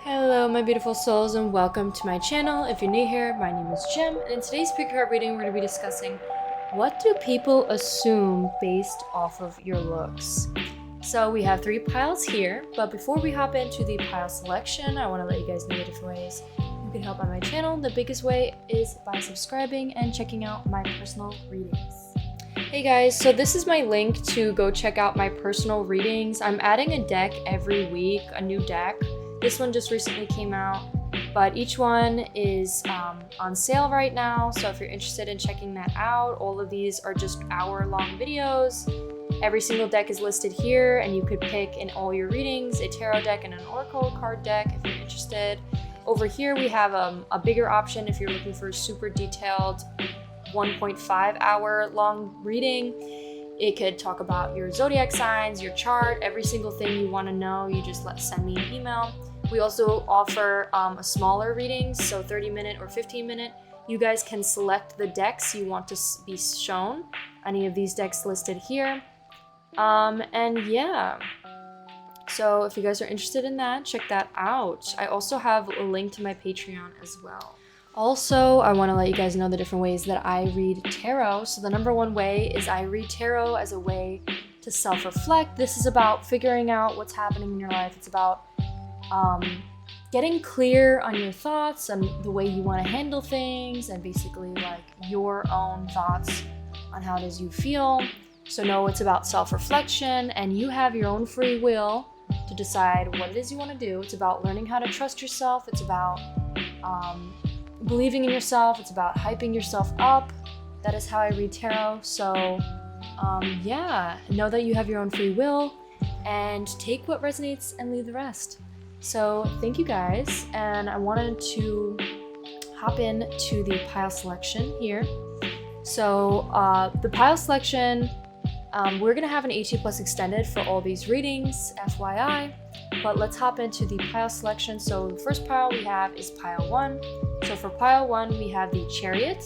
Hello my beautiful souls and welcome to my channel. If you're new here, my name is Jim, and in today's pickacard reading we're going to be discussing what do people assume based off of your looks. So we have 3 piles here, but before we hop into the pile selection, I want to let you guys know the different ways you can help on my channel. The biggest way is by subscribing and checking out my personal readings. Hey guys, so this is my link to go check out my personal readings. I'm adding a deck every week, a new deck. This one just recently came out, but each one is on sale right now. So if you're interested in checking that out, all of these are just hour-long videos. Every single deck is listed here, and you could pick in all your readings a tarot deck and an oracle card deck if you're interested. Over here we have a bigger option if you're looking for a super detailed 1.5 hour long reading. It could talk about your zodiac signs, your chart, every single thing you want to know. You just send me an email. We also offer a smaller readings, so 30-minute or 15-minute. You guys can select the decks you want to be shown. Any of these decks listed here. And yeah. So if you guys are interested in that, check that out. I also have a link to my Patreon as well. Also, I want to let you guys know the different ways that I read tarot. So the number one way is I read tarot as a way to self-reflect. This is about figuring out what's happening in your life. It's about getting clear on your thoughts and the way you want to handle things, and basically like your own thoughts on how it is you feel. So no, it's about self-reflection, and you have your own free will to decide what it is you want to do. It's about learning how to trust yourself. It's about believing in yourself. It's about hyping yourself up. That is how I read tarot. So yeah, know that you have your own free will and take what resonates and leave the rest. So thank you guys, and I wanted to hop into the pile selection here. So the pile selection, we're gonna have an 18 plus extended for all these readings, FYI, but let's hop into the pile selection. So the first pile we have is pile 1. So for pile 1 we have the Chariot,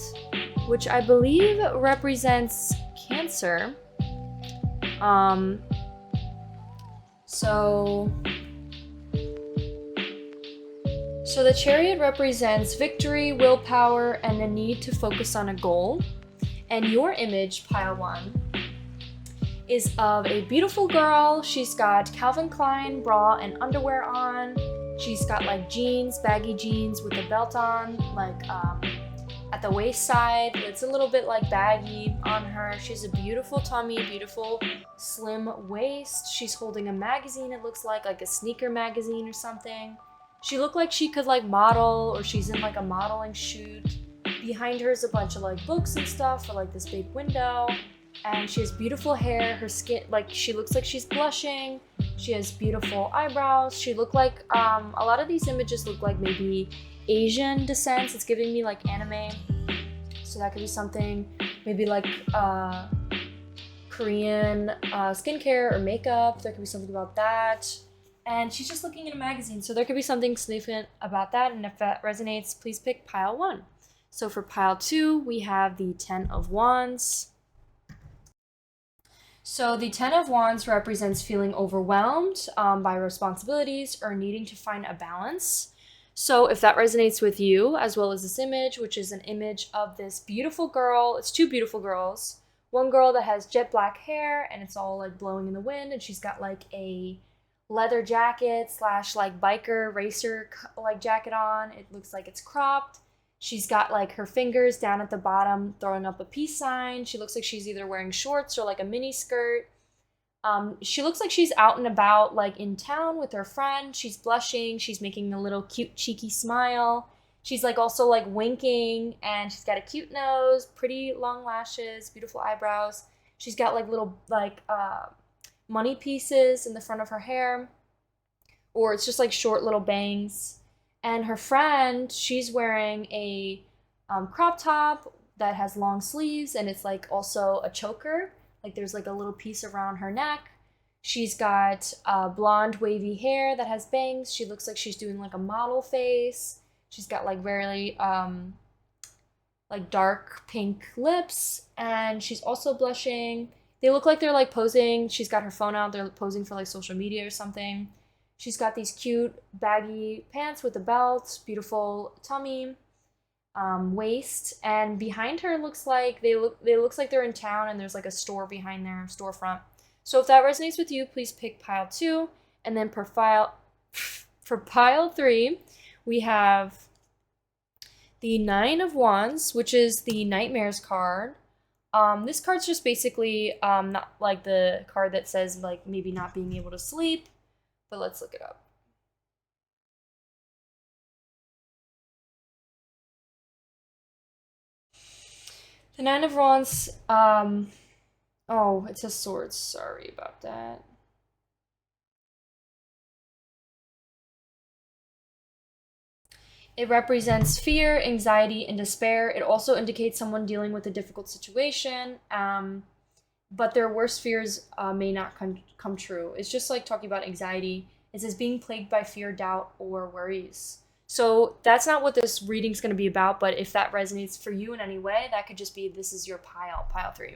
which I believe represents Cancer. So the Chariot represents victory, willpower, and the need to focus on a goal. And your image, pile 1, is of a beautiful girl. She's got Calvin Klein bra and underwear on. She's got like jeans, baggy jeans with a belt on, like at the waist side. It's a little bit like baggy on her. She has a beautiful tummy, beautiful slim waist. She's holding a magazine, it looks like a sneaker magazine or something. She looked like she could like model, or she's in like a modeling shoot. Behind her is a bunch of like books and stuff for like this big window. And she has beautiful hair. Her skin, like, she looks like she's blushing. She has beautiful eyebrows. She looked like, a lot of these images look like maybe Asian descent. It's giving me like anime. So that could be something, maybe like Korean skincare or makeup. There could be something about that. And she's just looking in a magazine. So there could be something significant about that. And if that resonates, please pick pile 1. So for pile 2, we have the 10 of Wands. So the 10 of Wands represents feeling overwhelmed by responsibilities or needing to find a balance. So if that resonates with you, as well as this image, which is an image of this beautiful girl, it's 2 beautiful girls. One girl that has jet black hair and it's all like blowing in the wind, and she's got like a leather jacket / like biker racer like jacket on. It looks like it's cropped. She's got like her fingers down at the bottom throwing up a peace sign. She looks like she's either wearing shorts or like a mini skirt. She looks like she's out and about, like in town with her friend. She's blushing. She's making a little cute cheeky smile. She's like also like winking, and she's got a cute nose, pretty long lashes, beautiful eyebrows. She's got like little like money pieces in the front of her hair, or it's just like short little bangs. And her friend, she's wearing a crop top that has long sleeves, and it's like also a choker. Like there's like a little piece around her neck. She's got blonde wavy hair that has bangs. She looks like she's doing like a model face. She's got like very like dark pink lips, and she's also blushing. They look like they're like posing. She's got her phone out. They're posing for like social media or something. She's got these cute baggy pants with a belt, beautiful tummy, waist, and behind her looks like looks like they're in town and there's like a store behind their storefront. So if that resonates with you, please pick pile 2, and then for pile 3, we have the 9 of Wands, which is the Nightmares card. This card's just basically not like the card that says like maybe not being able to sleep, but let's look it up. The 9 of Wands, oh, it says swords. Sorry about that. It represents fear, anxiety, and despair. It also indicates someone dealing with a difficult situation, but their worst fears may not come true. It's just like talking about anxiety. It says being plagued by fear, doubt, or worries. So that's not what this reading's going to be about, but if that resonates for you in any way, that could just be this is your pile 3.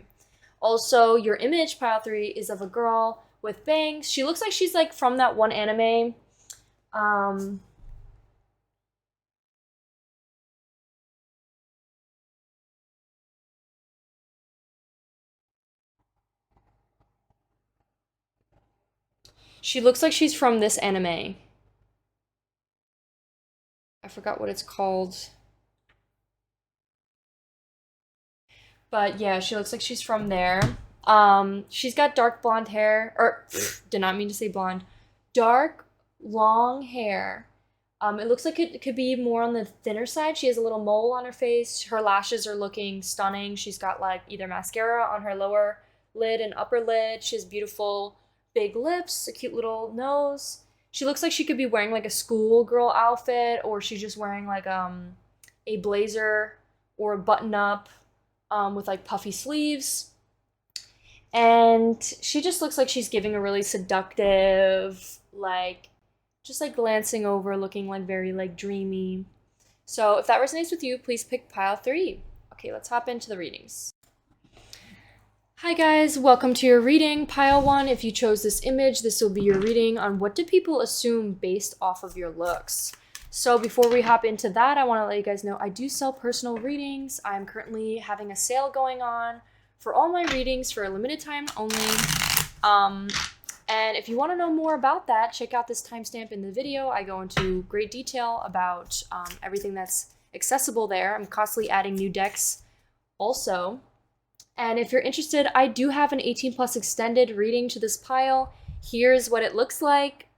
Also, your image, pile 3, is of a girl with bangs. She looks like she's like from that one anime. She looks like she's from this anime. I forgot what it's called. But yeah, she looks like she's from there. She's got dark blonde hair, or did not mean to say blonde. Dark, long hair. It looks like it could be more on the thinner side. She has a little mole on her face. Her lashes are looking stunning. She's got like either mascara on her lower lid and upper lid. She has beautiful big lips, a cute little nose. She looks like she could be wearing like a schoolgirl outfit, or she's just wearing like a blazer or a button up with like puffy sleeves. And she just looks like she's giving a really seductive, like, just like glancing over, looking like very like dreamy. So if that resonates with you, please pick pile 3. Okay, let's hop into the readings. Hi guys, welcome to your reading. Pile 1, if you chose this image, this will be your reading on what do people assume based off of your looks. So before we hop into that, I want to let you guys know I do sell personal readings. I'm currently having a sale going on for all my readings for a limited time only. And if you want to know more about that, check out this timestamp in the video. I go into great detail about everything that's accessible there. I'm constantly adding new decks also. And if you're interested, I do have an 18 plus extended reading to this pile. Here's what it looks like.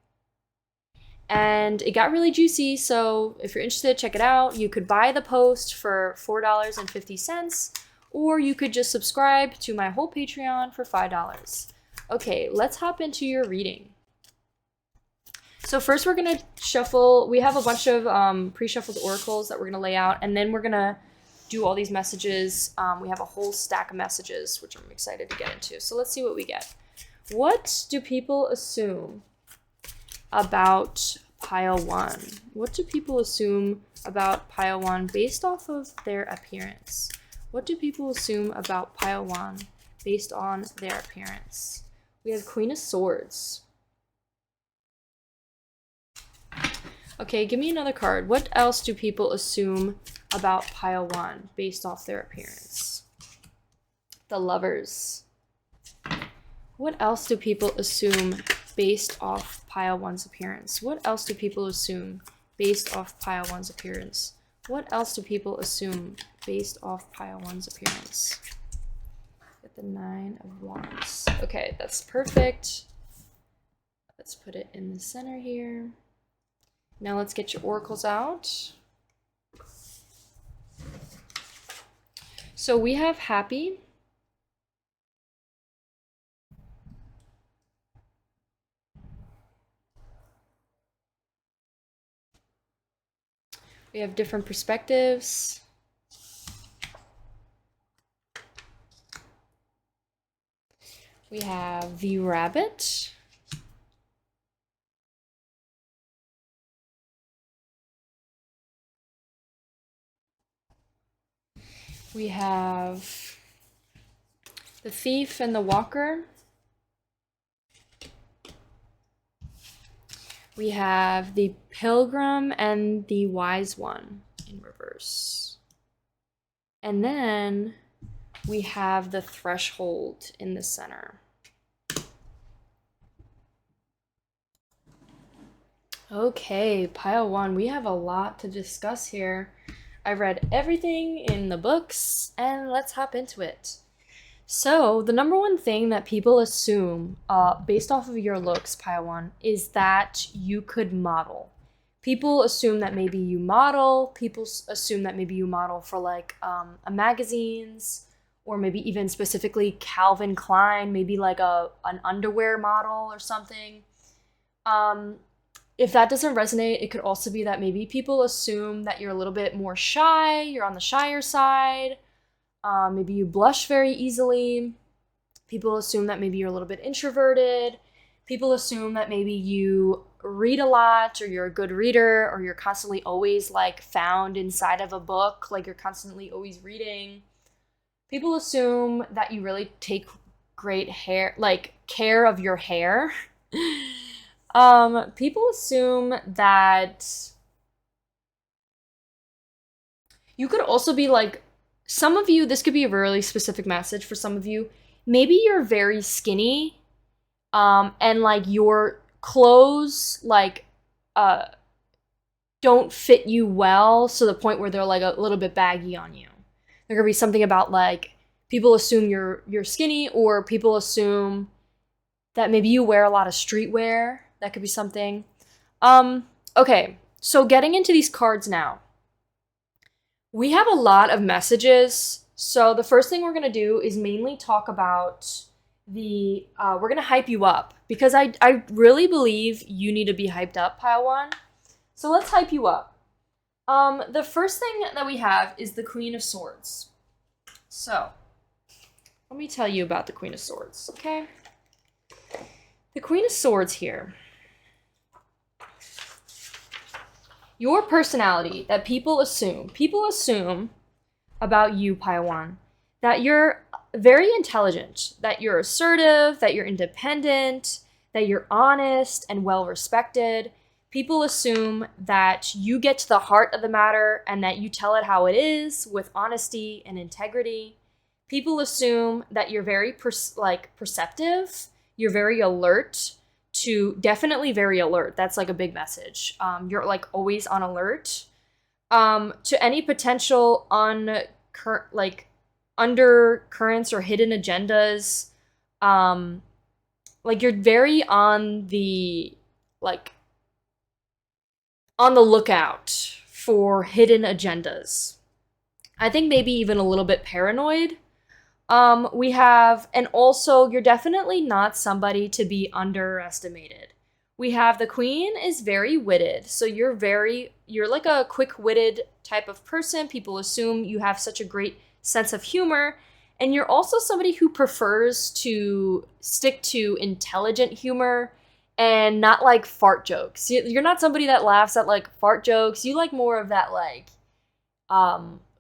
And it got really juicy, so if you're interested, check it out. You could buy the post for $4.50, or you could just subscribe to my whole Patreon for $5. Okay, let's hop into your reading. So first we're gonna shuffle. We have a bunch of pre-shuffled oracles that we're gonna lay out, and then we're gonna do all these messages. We have a whole stack of messages, which I'm excited to get into. So let's see what we get. What do people assume about pile 1? What do people assume about pile 1 based off of their appearance? What do people assume about pile 1 based on their appearance? We have Queen of Swords. Okay, give me another card. What else do people assume about pile 1 based off their appearance? The Lovers. What else do people assume based off pile 1's appearance? What else do people assume based off pile 1's appearance? What else do people assume based off pile 1's appearance? Get the 9 of Wands. Okay, that's perfect. Let's put it in the center here. Now let's get your oracles out. So we have Happy. We have different perspectives. We have the Rabbit. We have the Thief and the Walker. We have the Pilgrim and the Wise One in reverse. And then we have the Threshold in the center. Okay, pile one. We have a lot to discuss here. I read everything in the books, and let's hop into it. So, the number one thing that people assume, based off of your looks, pile one, is that you could model. People assume that maybe you model. People assume that maybe you model for like a magazines, or maybe even specifically Calvin Klein, maybe like an underwear model or something. If that doesn't resonate, it could also be that maybe people assume that you're a little bit more shy, you're on the shyer side, maybe you blush very easily. People assume that maybe you're a little bit introverted. People assume that maybe you read a lot, or you're a good reader, or you're constantly always like found inside of a book, like you're constantly always reading. People assume that you really take great care of your hair. People assume that you could also be like, some of you, this could be a really specific message for some of you. Maybe you're very skinny, and like your clothes don't fit you well, so the point where they're like a little bit baggy on you. There could be something about like people assume you're skinny, or people assume that maybe you wear a lot of streetwear. That could be something. Okay, so getting into these cards now. We have a lot of messages. So the first thing we're going to do is mainly talk about we're going to hype you up, because I really believe you need to be hyped up, pile one. So let's hype you up. The first thing that we have is the Queen of Swords. So let me tell you about the Queen of Swords, okay? The Queen of Swords here. Your personality that people assume about you, Paiwan, that you're very intelligent, that you're assertive, that you're independent, that you're honest and well-respected. People assume that you get to the heart of the matter and that you tell it how it is with honesty and integrity. People assume that you're very perceptive, you're very alert, definitely very alert. That's like a big message. You're like always on alert to any potential undercurrents or hidden agendas. Like you're very on the lookout for hidden agendas. I think maybe even a little bit paranoid. And also you're definitely not somebody to be underestimated. We have the Queen is very witted. So you're like a quick-witted type of person. People assume you have such a great sense of humor. And you're also somebody who prefers to stick to intelligent humor and not like fart jokes. You're not somebody that laughs at like fart jokes. You like more of that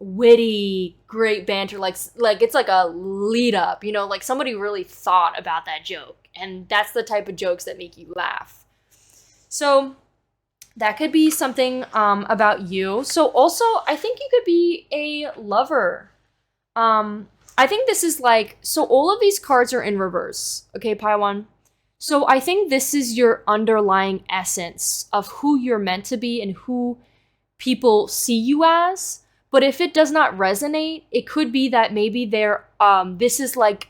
witty, great banter, like it's like a lead up, like somebody really thought about that joke, and that's the type of jokes that make you laugh. So that could be something about you. So also, I think you could be a lover. I think this is so all of these cards are in reverse, okay, Paiwan? So I think this is your underlying essence of who you're meant to be and who people see you as. But if it does not resonate, it could be that maybe this is like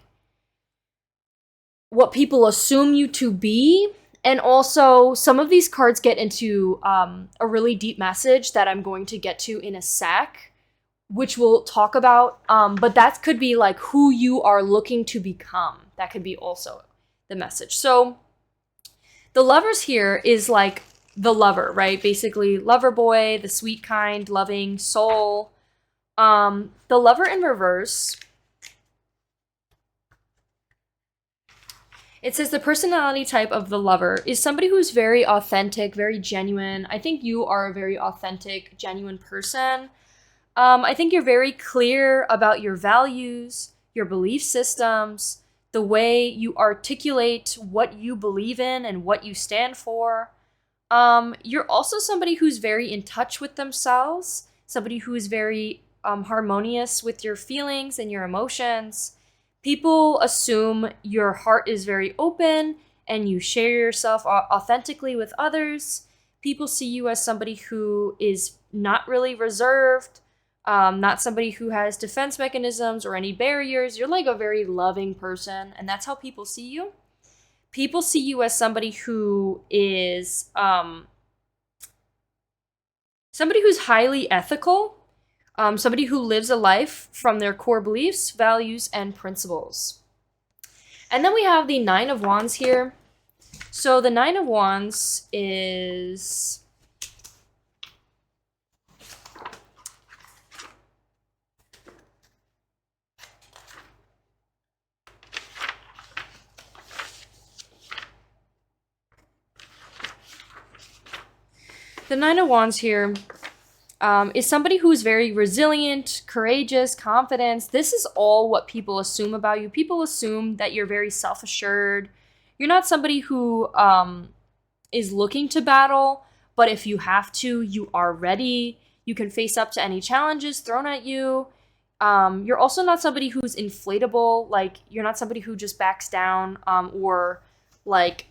what people assume you to be. And also, some of these cards get into a really deep message that I'm going to get to in a sec, which we'll talk about. But that could be like who you are looking to become. That could be also the message. So the lovers here is like the lover, right? Basically, lover boy, the sweet, kind, loving soul. The lover in reverse. It says the personality type of the lover is somebody who's very authentic, very genuine. I think you are a very authentic, genuine person. I think you're very clear about your values, your belief systems, the way you articulate what you believe in and what you stand for. You're also somebody who's very in touch with themselves, somebody who is very harmonious with your feelings and your emotions. People assume your heart is very open and you share yourself authentically with others. People see you as somebody who is not really reserved, not somebody who has defense mechanisms or any barriers. You're like a very loving person, and that's how people see you. People see you as somebody who is somebody who's highly ethical, somebody who lives a life from their core beliefs, values, and principles. And then we have the Nine of Wands here. So the Nine of Wands is... The Nine of Wands here is somebody who's very resilient, courageous, confident. This is all what people assume about you. People assume that you're very self-assured. You're not somebody who is looking to battle, but if you have to, you are ready. You can face up to any challenges thrown at you. You're also not somebody who's inflatable. Like, you're not somebody who just backs down or like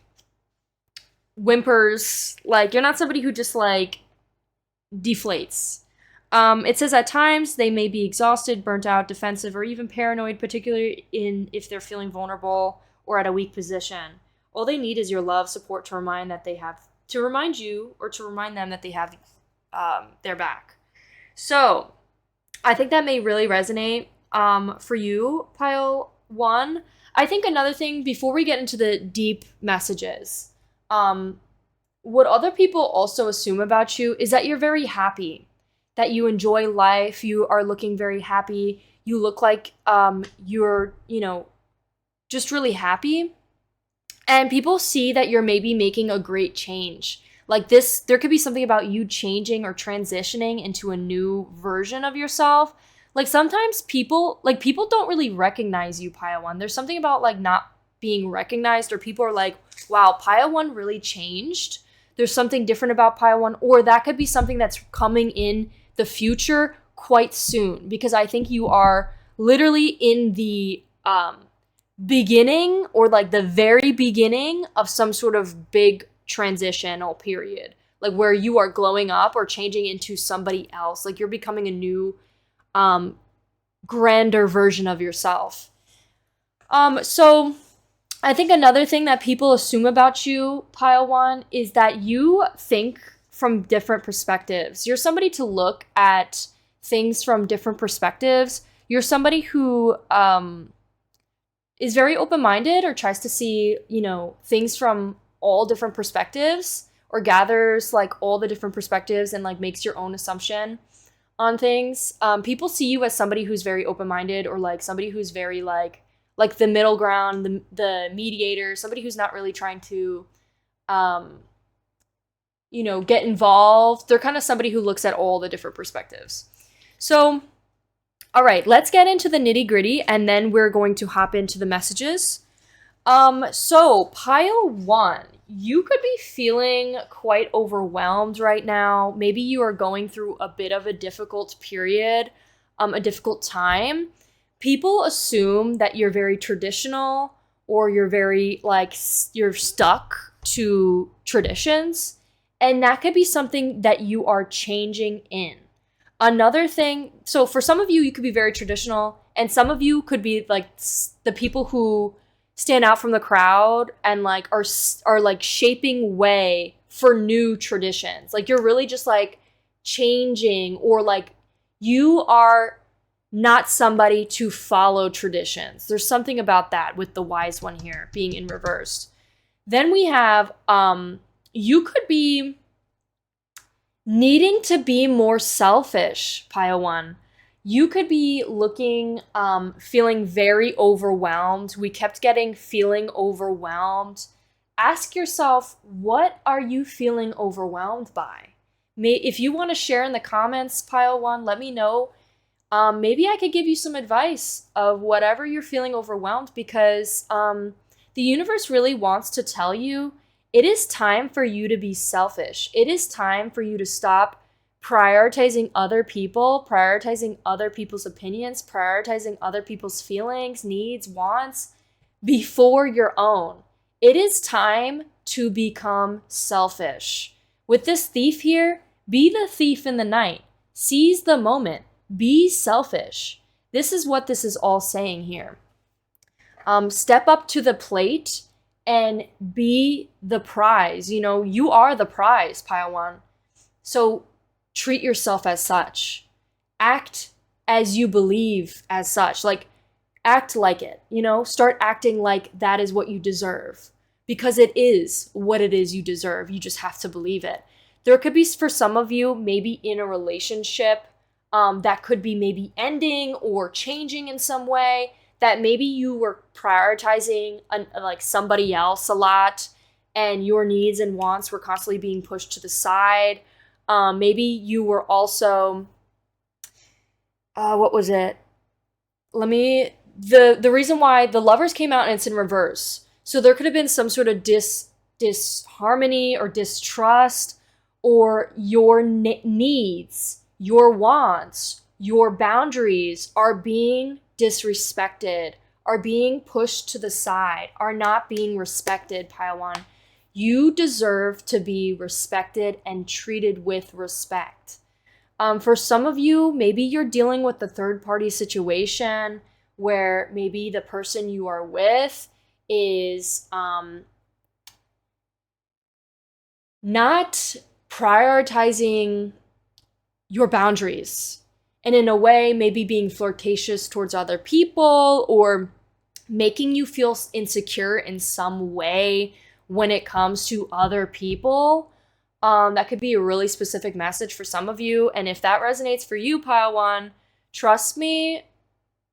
whimpers. Like, you're not somebody who just like deflates. It says at times they may be exhausted, burnt out, defensive, or even paranoid, particularly if they're feeling vulnerable or at a weak position. All they need is your love, support to remind them that they have their back. So I think that may really resonate for you, pile one. I think another thing before we get into the deep messages, what other people also assume about you is that you're very happy, that you enjoy life, you are looking very happy, you look like you're, just really happy. And people see that you're maybe making a great change. Like this, there could be something about you changing or transitioning into a new version of yourself. Like sometimes people don't really recognize you, Pile One. There's something about like not being recognized, or people are like, wow, Pile One really changed. There's something different about Pile One, or that could be something that's coming in the future quite soon, because I think you are literally in the beginning, or like the very beginning of some sort of big transitional period, like where you are glowing up or changing into somebody else. Like you're becoming a new grander version of yourself. So I think another thing that people assume about you, Pile One, is that you think from different perspectives. You're somebody to look at things from different perspectives. You're somebody who is very open-minded, or tries to see, things from all different perspectives, or gathers like all the different perspectives and like makes your own assumption on things. People see you as somebody who's very open-minded, or like somebody who's very like the middle ground, the mediator, somebody who's not really trying to, get involved. They're kind of somebody who looks at all the different perspectives. So, all right, let's get into the nitty gritty, and then we're going to hop into the messages. So Pile One, you could be feeling quite overwhelmed right now. Maybe you are going through a bit of a difficult period, a difficult time. People assume that you're very traditional, or you're very you're stuck to traditions, and that could be something that you are changing in. Another thing, so for some of you, you could be very traditional, and some of you could be like the people who stand out from the crowd and like are like shaping way for new traditions. Like you're really just like changing, or like you are not somebody to follow traditions. There's something about that with the Wise One here being in reverse. Then we have you could be needing to be more selfish, Pile One. You could be looking, feeling very overwhelmed. We kept getting feeling overwhelmed. Ask yourself, what are you feeling overwhelmed by? If you want to share in the comments, Pile One, let me know. Maybe I could give you some advice of whatever you're feeling overwhelmed, because the universe really wants to tell you it is time for you to be selfish. It is time for you to stop prioritizing other people, prioritizing other people's opinions, prioritizing other people's feelings, needs, wants before your own. It is time to become selfish. With this thief here, be the thief in the night. Seize the moment. Be selfish. This is what this is all saying here. Step up to the plate and be the prize. You know, you are the prize, Padawan. So treat yourself as such. Act as you believe as such. Like, act like it, you know? Start acting like that is what you deserve. Because it is what it is you deserve. You just have to believe it. There could be, for some of you, maybe in a relationship, that could be maybe ending or changing in some way, that maybe you were prioritizing like somebody else a lot and your needs and wants were constantly being pushed to the side. Maybe you were also, what was it? The reason why the Lovers came out and it's in reverse. So there could have been some sort of disharmony or distrust, or your needs, your wants, your boundaries are being disrespected, are being pushed to the side, are not being respected, Padawan. You deserve to be respected and treated with respect. For some of you, maybe you're dealing with a third-party situation where maybe the person you are with is not prioritizing your boundaries, and in a way maybe being flirtatious towards other people or making you feel insecure in some way when it comes to other people. That could be a really specific message for some of you, and if that resonates for you, Padawan, trust me,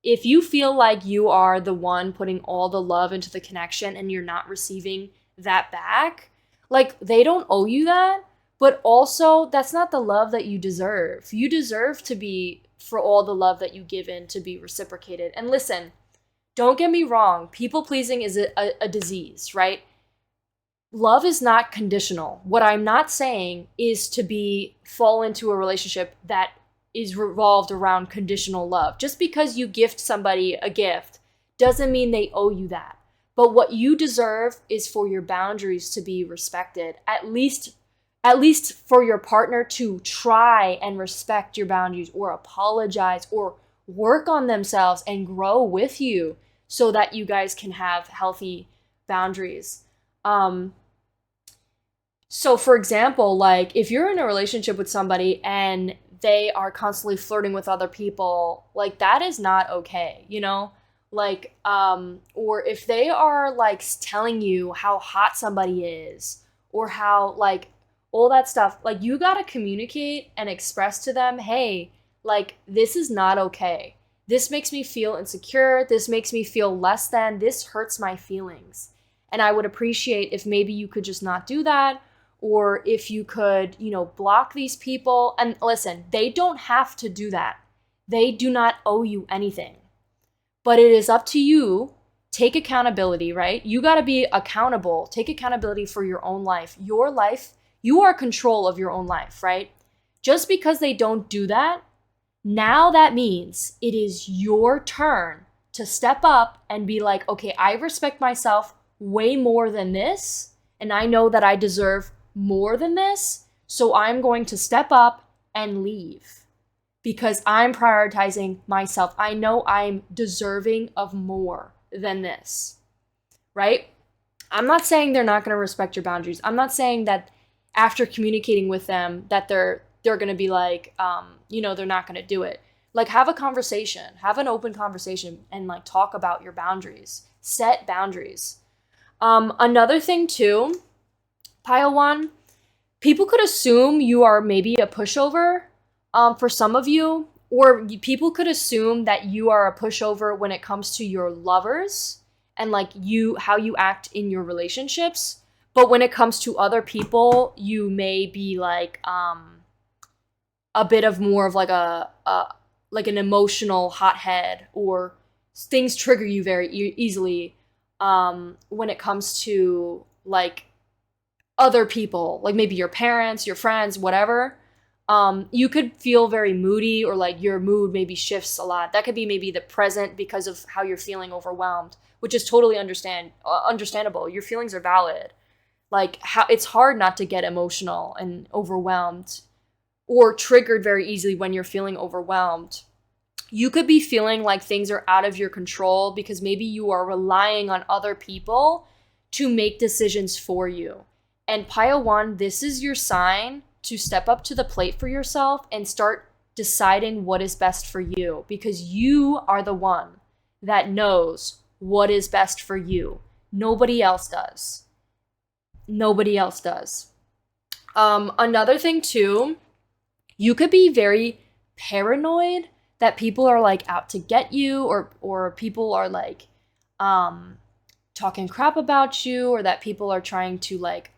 if you feel like you are the one putting all the love into the connection and you're not receiving that back, like, they don't owe you that, but also that's not the love that you deserve. You deserve to be, for all the love that you give in, to be reciprocated. And listen, don't get me wrong, people pleasing is a disease, right? Love is not conditional. What I'm not saying is to fall into a relationship that is revolved around conditional love. Just because you gift somebody a gift doesn't mean they owe you that. But what you deserve is for your boundaries to be respected. At least for your partner to try and respect your boundaries, or apologize, or work on themselves and grow with you so that you guys can have healthy boundaries. So for example, like, if you're in a relationship with somebody and they are constantly flirting with other people, like, that is not okay, you know? Like, or if they are like telling you how hot somebody is, or how, like, all that stuff, like, you gotta communicate and express to them, hey, like, this is not okay. This makes me feel insecure. This makes me feel less than. This hurts my feelings. And I would appreciate if maybe you could just not do that, or if you could, you know, block these people. And listen, they don't have to do that. They do not owe you anything. But it is up to you. Take accountability, right? You got to be accountable. Take accountability for your own life. Your life, you are in control of your own life, right? Just because they don't do that, now that means it is your turn to step up and be like, okay, I respect myself way more than this, and I know that I deserve more than this, so I'm going to step up and leave because I'm prioritizing myself. I know I'm deserving of more than this, right? I'm not saying they're not going to respect your boundaries. I'm not saying that after communicating with them that they're going to be like, you know, they're not going to do it. Like, have a conversation, have an open conversation, and like talk about your boundaries. Set boundaries. Another thing too, pile one, people could assume you are maybe a pushover for some of you, or people could assume that you are a pushover when it comes to your lovers and like how you act in your relationships. But when it comes to other people, you may be like a bit of more of like like an emotional hothead, or things trigger you very easily when it comes to like other people, like maybe your parents, your friends, whatever, you could feel very moody, or like your mood maybe shifts a lot. That could be maybe the present because of how you're feeling overwhelmed, which is totally understandable. Your feelings are valid. Like, how it's hard not to get emotional and overwhelmed or triggered very easily when you're feeling overwhelmed. You could be feeling like things are out of your control because maybe you are relying on other people to make decisions for you. And Pile 1, this is your sign to step up to the plate for yourself and start deciding what is best for you, because you are the one that knows what is best for you. Nobody else does. Nobody else does. Another thing too, you could be very paranoid that people are like out to get you, or people are like talking crap about you, or that people are trying to like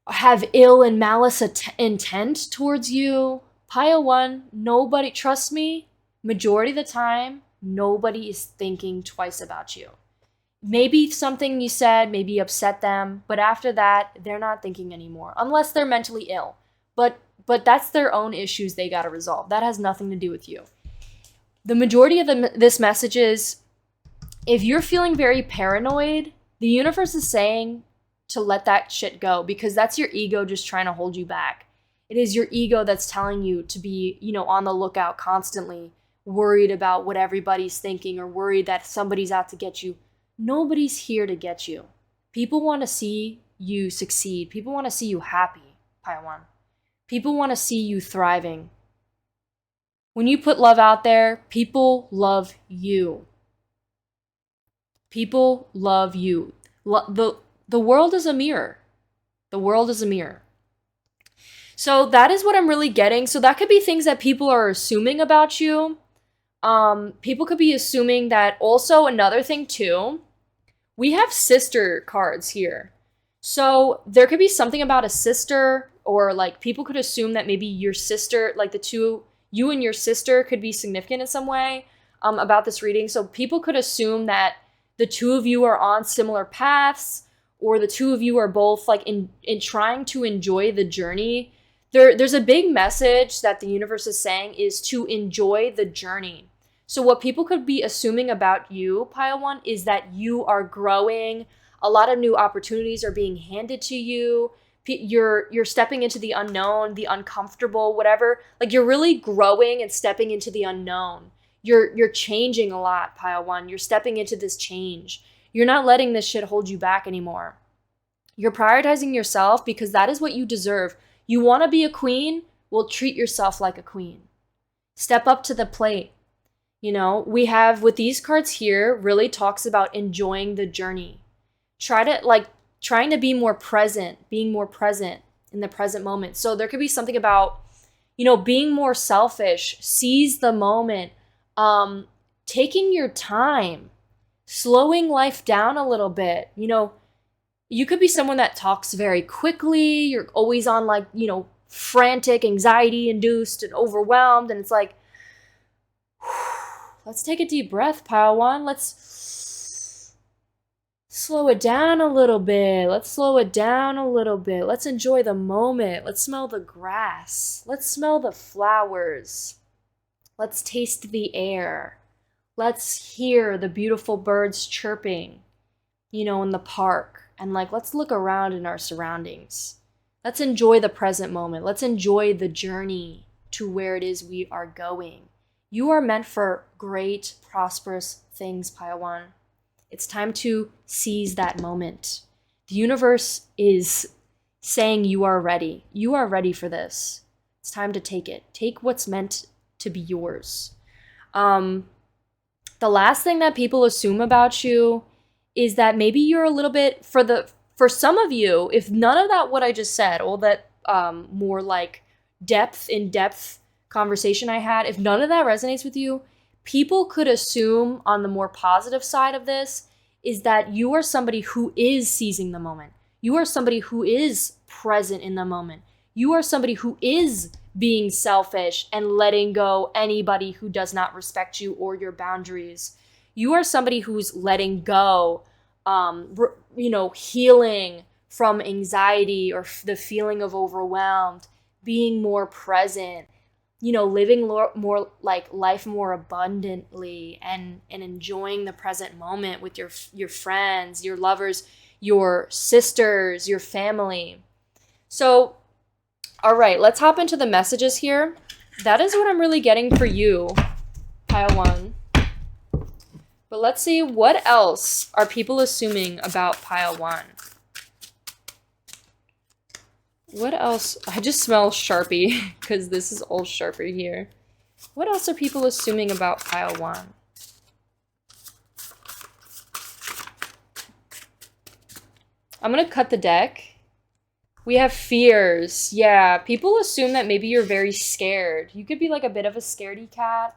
have ill and malice intent towards you. Pile 1, nobody, trust me, majority of the time, nobody is thinking twice about you. Maybe something you said maybe upset them, but after that, they're not thinking anymore, unless they're mentally ill. But that's their own issues they gotta resolve. That has nothing to do with you. The majority of this message is, if you're feeling very paranoid, the universe is saying to let that shit go, because that's your ego just trying to hold you back. It is your ego that's telling you to be, on the lookout constantly, worried about what everybody's thinking, or worried that somebody's out to get you. Nobody's here to get you. People want to see you succeed. People want to see you happy, Pile 1. People want to see you thriving. When you put love out there, people love you. People love you. The world is a mirror. The world is a mirror. So that is what I'm really getting. So that could be things that people are assuming about you. People could be assuming that. Also, another thing too, we have sister cards here. So there could be something about a sister, or like people could assume that maybe your sister, like you and your sister could be significant in some way about this reading. So people could assume that the two of you are on similar paths, or the two of you are both like in trying to enjoy the journey. There's a big message that the universe is saying is to enjoy the journey. So what people could be assuming about you, Pile 1, is that you are growing. A lot of new opportunities are being handed to you. You're stepping into the unknown, the uncomfortable, whatever. Like, you're really growing and stepping into the unknown. You're changing a lot, Pile 1. You're stepping into this change. You're not letting this shit hold you back anymore. You're prioritizing yourself because that is what you deserve. You want to be a queen? Well, treat yourself like a queen. Step up to the plate. We have, with these cards here, really talks about enjoying the journey. Trying to be more present, being more present in the present moment. So there could be something about, being more selfish, seize the moment, taking your time, slowing life down a little bit. You could be someone that talks very quickly. You're always on frantic, anxiety induced and overwhelmed. And it's like, let's take a deep breath, Pile 1. Let's slow it down a little bit. Let's enjoy the moment. Let's smell the grass. Let's smell the flowers. Let's taste the air. Let's hear the beautiful birds chirping, in the park. And let's look around in our surroundings. Let's enjoy the present moment. Let's enjoy the journey to where it is we are going. You are meant for great, prosperous things, Pile 1. It's time to seize that moment. The universe is saying you are ready. You are ready for this. It's time to take it. Take what's meant to be yours. The last thing that people assume about you is that maybe you're a little bit, for some of you, if none of that what I just said, all that more like in-depth conversation I had, if none of that resonates with you, people could assume on the more positive side of this is that you are somebody who is seizing the moment. You are somebody who is present in the moment. You are somebody who is being selfish and letting go anybody who does not respect you or your boundaries. You are somebody who's letting go, healing from anxiety or the feeling of overwhelmed, being more present, living more like life more abundantly, and enjoying the present moment with your friends, your lovers, your sisters, your family. So, all right, let's hop into the messages here. That is what I'm really getting for you, pile one. But let's see, what else are people assuming about pile one? What else? I just smell Sharpie because this is old Sharpie here. What else are people assuming about pile one? I'm going to cut the deck. We have fears. Yeah, people assume that maybe you're very scared. You could be like a bit of a scaredy cat.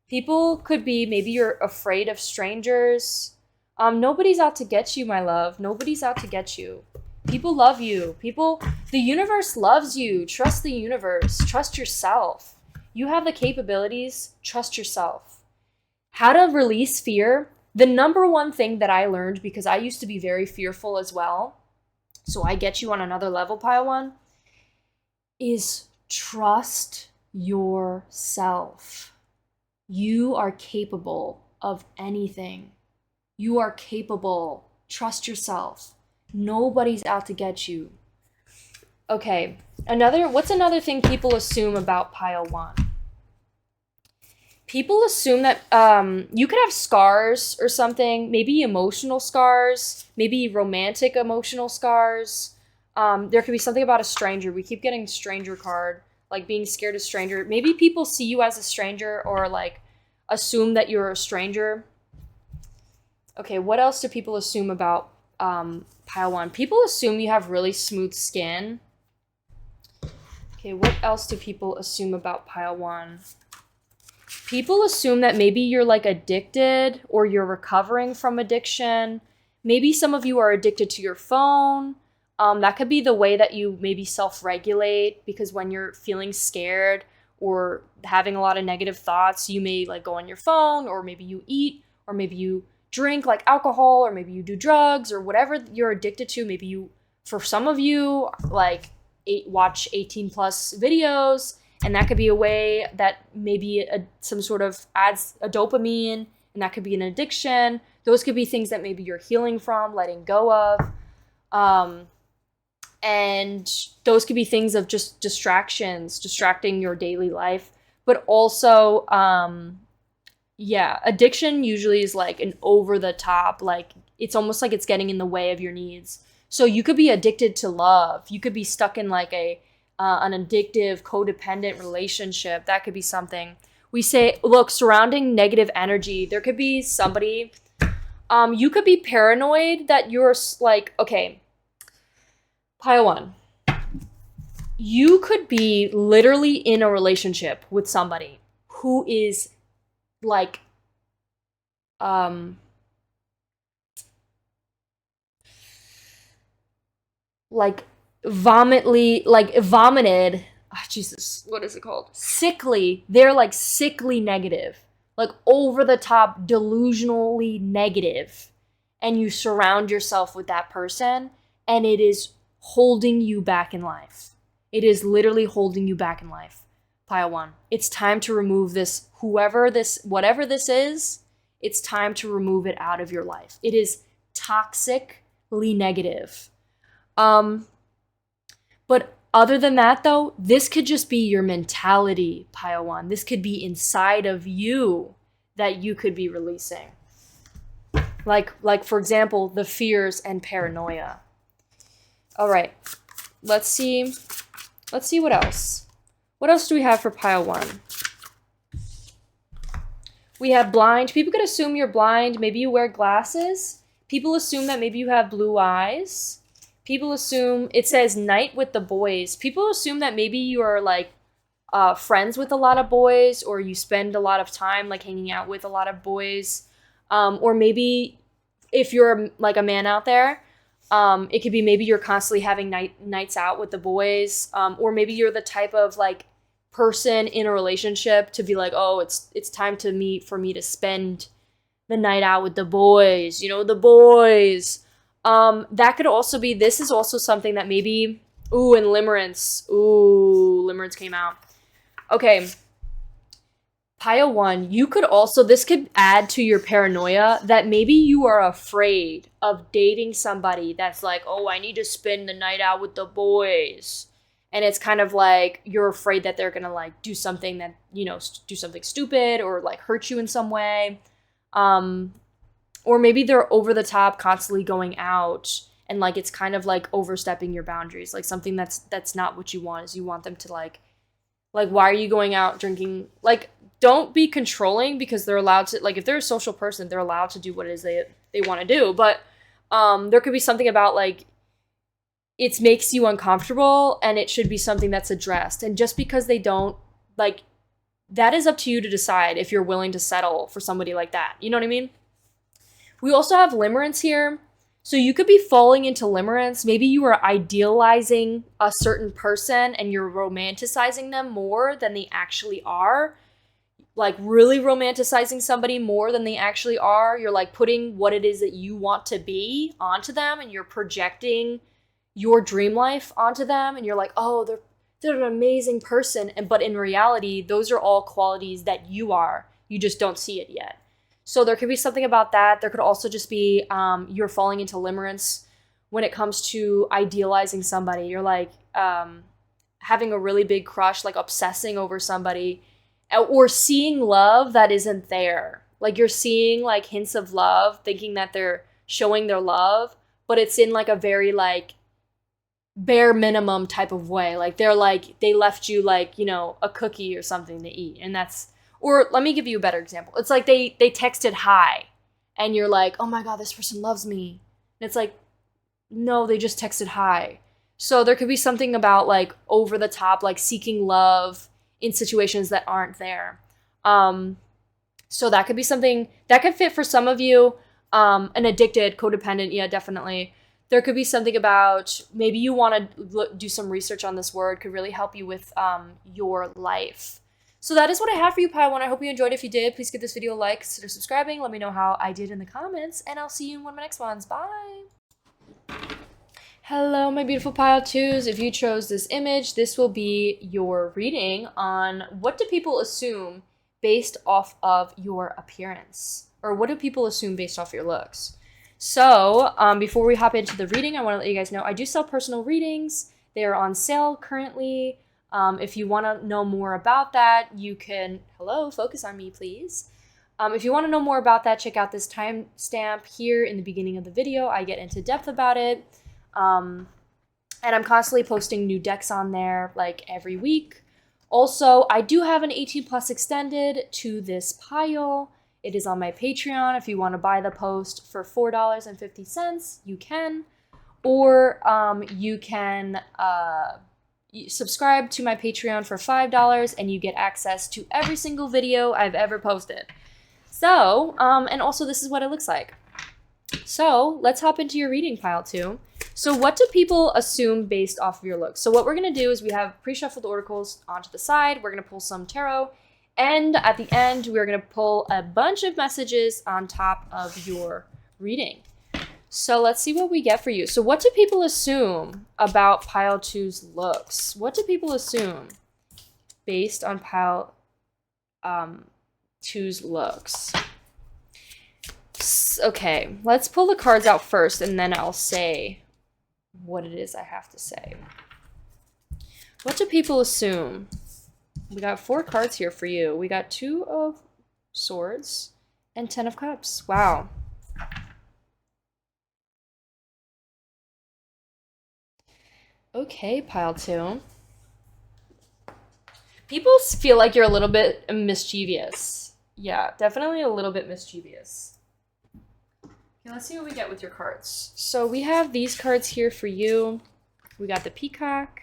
People could be, maybe you're afraid of strangers. Nobody's out to get you, my love. Nobody's out to get you. People love you. The universe loves you. Trust the universe. Trust yourself. You have the capabilities. Trust yourself. How to release fear. The number one thing that I learned, because I used to be very fearful as well, so I get you on another level, pile one, is trust yourself. You are capable of anything. You are capable. Trust yourself. Nobody's out to get you. Okay, what's another thing people assume about pile one? People assume that you could have scars or something, maybe emotional scars, maybe romantic emotional scars. There could be something about a stranger. We keep getting stranger card, like being scared of stranger. Maybe people see you as a stranger or like assume that you're a stranger. Okay, what else do people assume about pile one? People assume you have really smooth skin. Okay, what else do people assume about pile one? People assume that maybe you're like addicted or you're recovering from addiction. Maybe some of you are addicted to your phone. That could be the way that you maybe self-regulate, because when you're feeling scared or having a lot of negative thoughts, you may like go on your phone, or maybe you eat, or maybe you drink like alcohol, or maybe you do drugs, or whatever you're addicted to. Maybe you, for some of you, like watch 18 plus videos, and that could be a way that maybe some sort of adds a dopamine, and that could be an addiction. Those could be things that maybe you're healing from, letting go of. And those could be things of just distracting your daily life. But also, addiction usually is like an over the top, like it's almost like it's getting in the way of your needs. So you could be addicted to love. You could be stuck in like an addictive, codependent relationship. That could be something. We say, look, surrounding negative energy, there could be somebody, you could be paranoid that you're like, okay, pile one. You could be literally in a relationship with somebody who is like, vomited. Oh, Jesus, what is it called? Sickly. They're like sickly negative, like over the top, delusionally negative. And you surround yourself with that person, and it is holding you back in life. It is literally holding you back in life. Pile one. It's time to remove this, whatever this is, it's time to remove it out of your life. It is toxically negative. But other than that though, this could just be your mentality, pile one. This could be inside of you that you could be releasing. Like for example, the fears and paranoia. All right, let's see what else. What else do we have for pile one? We have blind. People could assume you're blind. Maybe you wear glasses. People assume that maybe you have blue eyes. People assume, it says night with the boys. People assume that maybe you are like friends with a lot of boys, or you spend a lot of time like hanging out with a lot of boys. Or maybe if you're like a man out there, it could be maybe you're constantly having nights out with the boys, or maybe you're the type of like person in a relationship to be like, oh, it's time for me to spend the night out with the boys, the boys. That could also be, this is also something that maybe, ooh, and limerence. Ooh, limerence came out. Okay. Pile 1, you could also, this could add to your paranoia that maybe you are afraid of dating somebody that's like, oh, I need to spend the night out with the boys. And it's kind of like you're afraid that they're going to like do something that, you know, do something stupid or like hurt you in some way. Or maybe they're over the top, constantly going out, and like it's kind of like overstepping your boundaries, like something that's not what you want. Is you want them to like why are you going out drinking? Like, don't be controlling, because they're allowed to, like, if they're a social person, they're allowed to do what it is they want to do. But there could be something about like it makes you uncomfortable, and it should be something that's addressed. And just because they don't, like, that is up to you to decide if you're willing to settle for somebody like that. You know what I mean? We also have limerence here. So you could be falling into limerence. Maybe you are idealizing a certain person and you're romanticizing them more than they actually are. Like really romanticizing somebody more than they actually are. You're like putting what it is that you want to be onto them, and you're projecting your dream life onto them, and you're like, oh, they're an amazing person. But in reality, those are all qualities that you are. You just don't see it yet. So there could be something about that. There could also just be you're falling into limerence when it comes to idealizing somebody. You're like having a really big crush, like obsessing over somebody, or seeing love that isn't there. Like you're seeing like hints of love, thinking that they're showing their love, but it's in like a very like bare minimum type of way. Like they're like, they left you like, you know, a cookie or something to eat. And that's, or let me give you a better example. It's like they texted hi and you're like, oh my God, this person loves me. And it's like, no, they just texted hi. So there could be something about like over the top, like seeking love in situations that aren't there. So that could be something that could fit for some of you. An addicted, codependent, yeah, definitely. There could be something about maybe you want to do some research on this word, could really help you with your life. So that is what I have for you, Pile 1. I hope you enjoyed. If you did, please give this video a like, consider subscribing. Let me know how I did in the comments, and I'll see you in one of my next ones. Bye! Hello, my beautiful Pile 2s. If you chose this image, this will be your reading on what do people assume based off of your appearance? Or what do people assume based off your looks? So, before we hop into the reading, I want to let you guys know I do sell personal readings. They are on sale currently. If you want to know more about that, you can, hello, focus on me, please. If you want to know more about that, check out this timestamp here in the beginning of the video. I get into depth about it. And I'm constantly posting new decks on there like every week. Also, I do have an 18 plus extended to this pile. It is on my Patreon. If you want to buy the post for $4.50, you can. Or you can subscribe to my Patreon for $5 and you get access to every single video I've ever posted. So, and also this is what it looks like. So let's hop into your reading, Pile 2. So what do people assume based off of your looks? So what we're going to do is we have pre-shuffled oracles onto the side. We're going to pull some tarot. And at the end, we're going to pull a bunch of messages on top of your reading. So let's see what we get for you. So what do people assume about Pile 2's looks? What do people assume based on Pile 2's looks? Okay, let's pull the cards out first, and then I'll say what it is I have to say. What do people assume? We got 4 cards here for you. We got 2 of Swords and 10 of Cups. Wow. Okay, Pile 2. People feel like you're a little bit mischievous. Yeah, definitely a little bit mischievous. Okay, let's see what we get with your cards. So we have these cards here for you. We got the Peacock.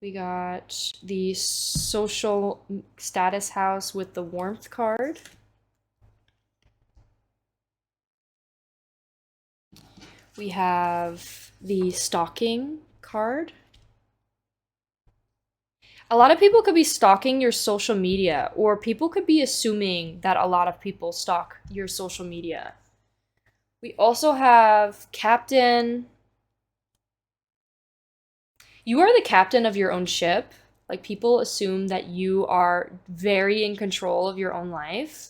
We got the Social Status House with the Warmth card. We have the Stalking card. A lot of people could be stalking your social media, or people could be assuming that a lot of people stalk your social media. We also have captain. You are the captain of your own ship. Like people assume that you are very in control of your own life.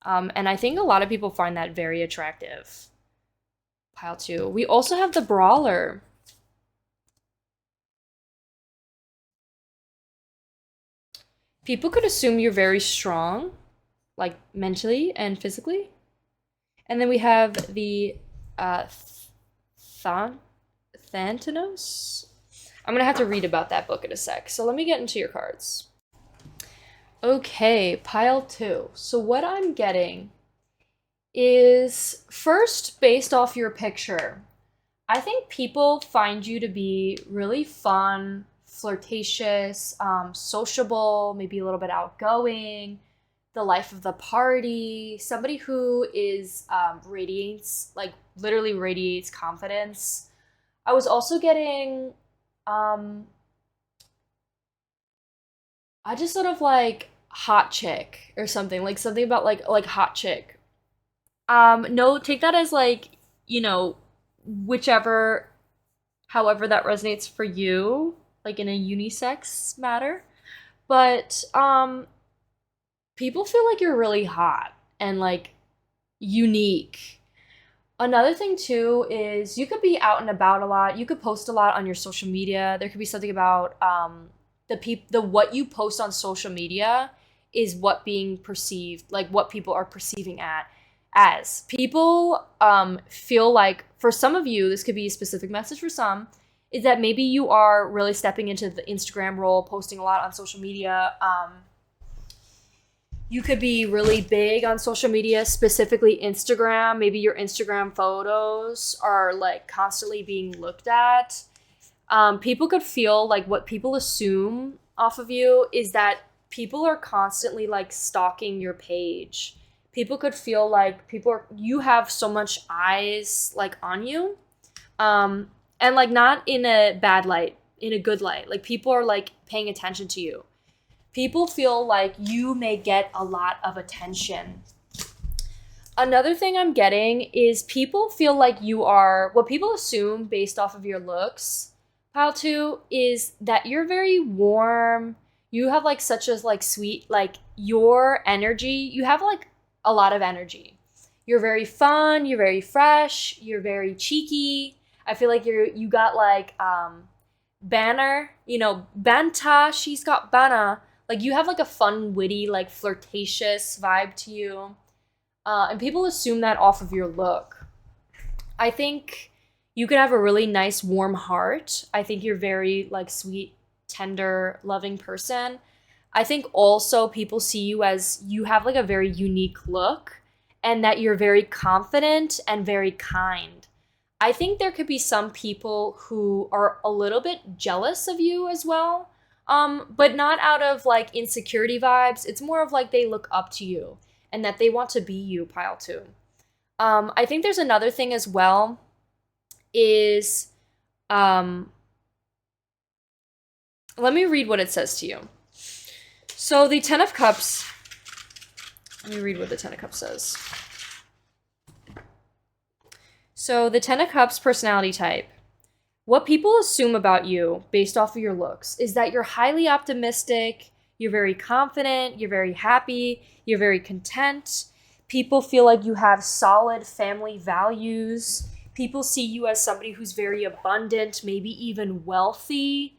And I think a lot of people find that very attractive. Pile two. We also have the brawler. People could assume you're very strong, like mentally and physically. And then we have the uh, Than- Thanatos. I'm gonna have to read about that book in a sec. So let me get into your cards. Okay, pile two. So what I'm getting is first based off your picture. I think people find you to be really fun, flirtatious, sociable, maybe a little bit outgoing, the life of the party, somebody who is radiates, like literally radiates confidence. I was also getting, um, I just sort of like hot chick or something, like something about like hot chick. No, take that as like, you know, whichever, however that resonates for you, like in a unisex matter. But people feel like you're really hot and like unique. Another thing too is you could be out and about a lot. You could post a lot on your social media. There could be something about the what you post on social media is what being perceived, like what people are perceiving at as. People feel like for some of you, this could be a specific message for some, is that maybe you are really stepping into the Instagram role, posting a lot on social media. You could be really big on social media, specifically Instagram. Maybe your Instagram photos are like constantly being looked at. People could feel like what people assume off of you is that people are constantly like stalking your page. People could feel like you have so much eyes like on you. And like not in a bad light, in a good light. Like people are like paying attention to you. People feel like you may get a lot of attention. Another thing I'm getting is people feel like you are, what people assume based off of your looks, pile two, is that you're very warm. You have like such a like sweet, like your energy, you have like a lot of energy. You're very fun, you're very fresh, you're very cheeky. I feel like you got like banner, you know, banta, she's got bana. Like you have like a fun, witty, like flirtatious vibe to you. And people assume that off of your look. I think you could have a really nice, warm heart. I think you're very like sweet, tender, loving person. I think also people see you as you have like a very unique look and that you're very confident and very kind. I think there could be some people who are a little bit jealous of you as well. But not out of like insecurity vibes. It's more of like they look up to you and that they want to be you, pile two. I think there's another thing as well is um, let me read what it says to you. So the Ten of Cups, let me read what the Ten of Cups says. So the Ten of Cups personality type. What people assume about you based off of your looks is that you're highly optimistic, you're very confident, you're very happy, you're very content. People feel like you have solid family values. People see you as somebody who's very abundant, maybe even wealthy.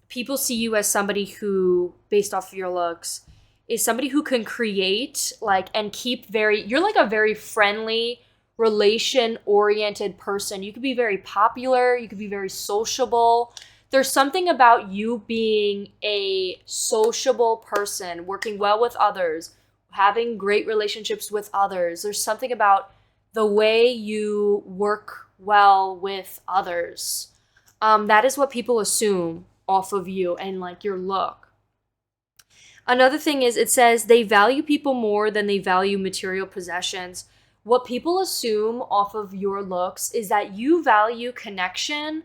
People see you as somebody who, based off of your looks, is somebody who can create like and keep you're like a very friendly, relation oriented person. You could be very popular, you could be very sociable. There's something about you being a sociable person, working well with others, having great relationships with others. There's something about the way you work well with others. That is what people assume off of you and like your look. Another thing is it says they value people more than they value material possessions. What people assume off of your looks is that you value connection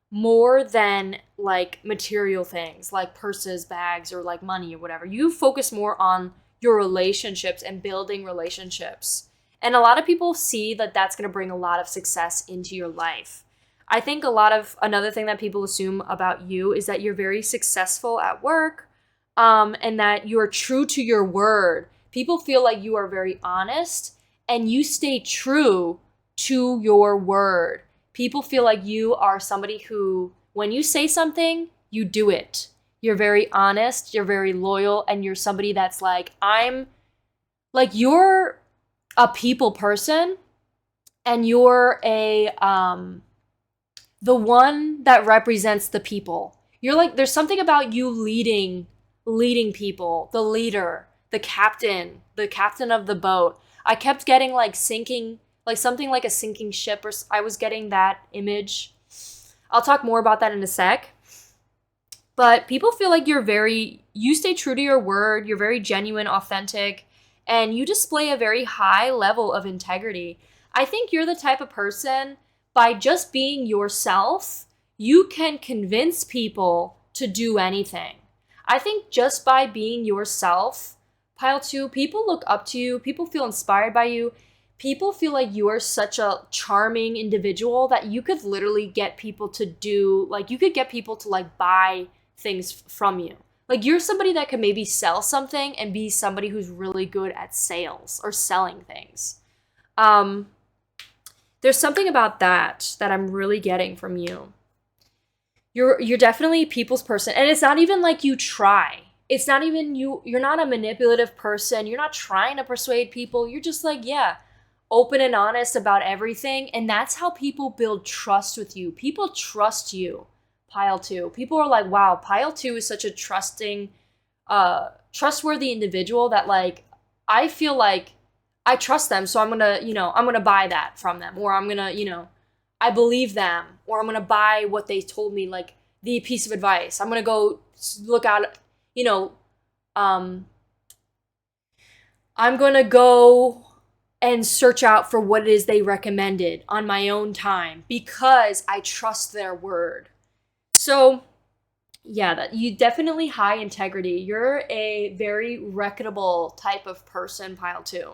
more than like material things like purses, bags, or like money or whatever. You focus more on your relationships and building relationships. And a lot of people see that that's going to bring a lot of success into your life. I think another thing that people assume about you is that you're very successful at work, and that you're true to your word. People feel like you are very honest and you stay true to your word. People feel like you are somebody who, when you say something, you do it. You're very honest, you're very loyal, and you're somebody that's you're a people person, and you're the one that represents the people. You're like, there's something about you leading people, the leader, the captain of the boat. I kept getting like sinking, like something like a sinking ship, or I was getting that image. I'll talk more about that in a sec. But people feel like you stay true to your word, you're very genuine, authentic, and you display a very high level of integrity. I think you're the type of person, by just being yourself, you can convince people to do anything. I think just by being yourself, pile 2, people look up to you, people feel inspired by you, people feel like you are such a charming individual that you could literally get people to buy things from you. Like, you're somebody that could maybe sell something and be somebody who's really good at sales or selling things. There's something about that I'm really getting from you. You're definitely a people's person, and it's not even like you try. It's not even you're not a manipulative person. You're not trying to persuade people. You're just like, yeah, open and honest about everything, and that's how people build trust with you. People trust you, pile 2. People are like, wow, pile 2 is such a trustworthy individual that, like, I feel like I trust them, so I'm gonna buy that from them, or I'm gonna, I believe them, or I'm gonna buy what they told me, like the piece of advice. I'm gonna go look out, I'm gonna go and search out for what it is they recommended on my own time because I trust their word. So yeah, that you definitely high integrity. You're a very reputable type of person, pile 2.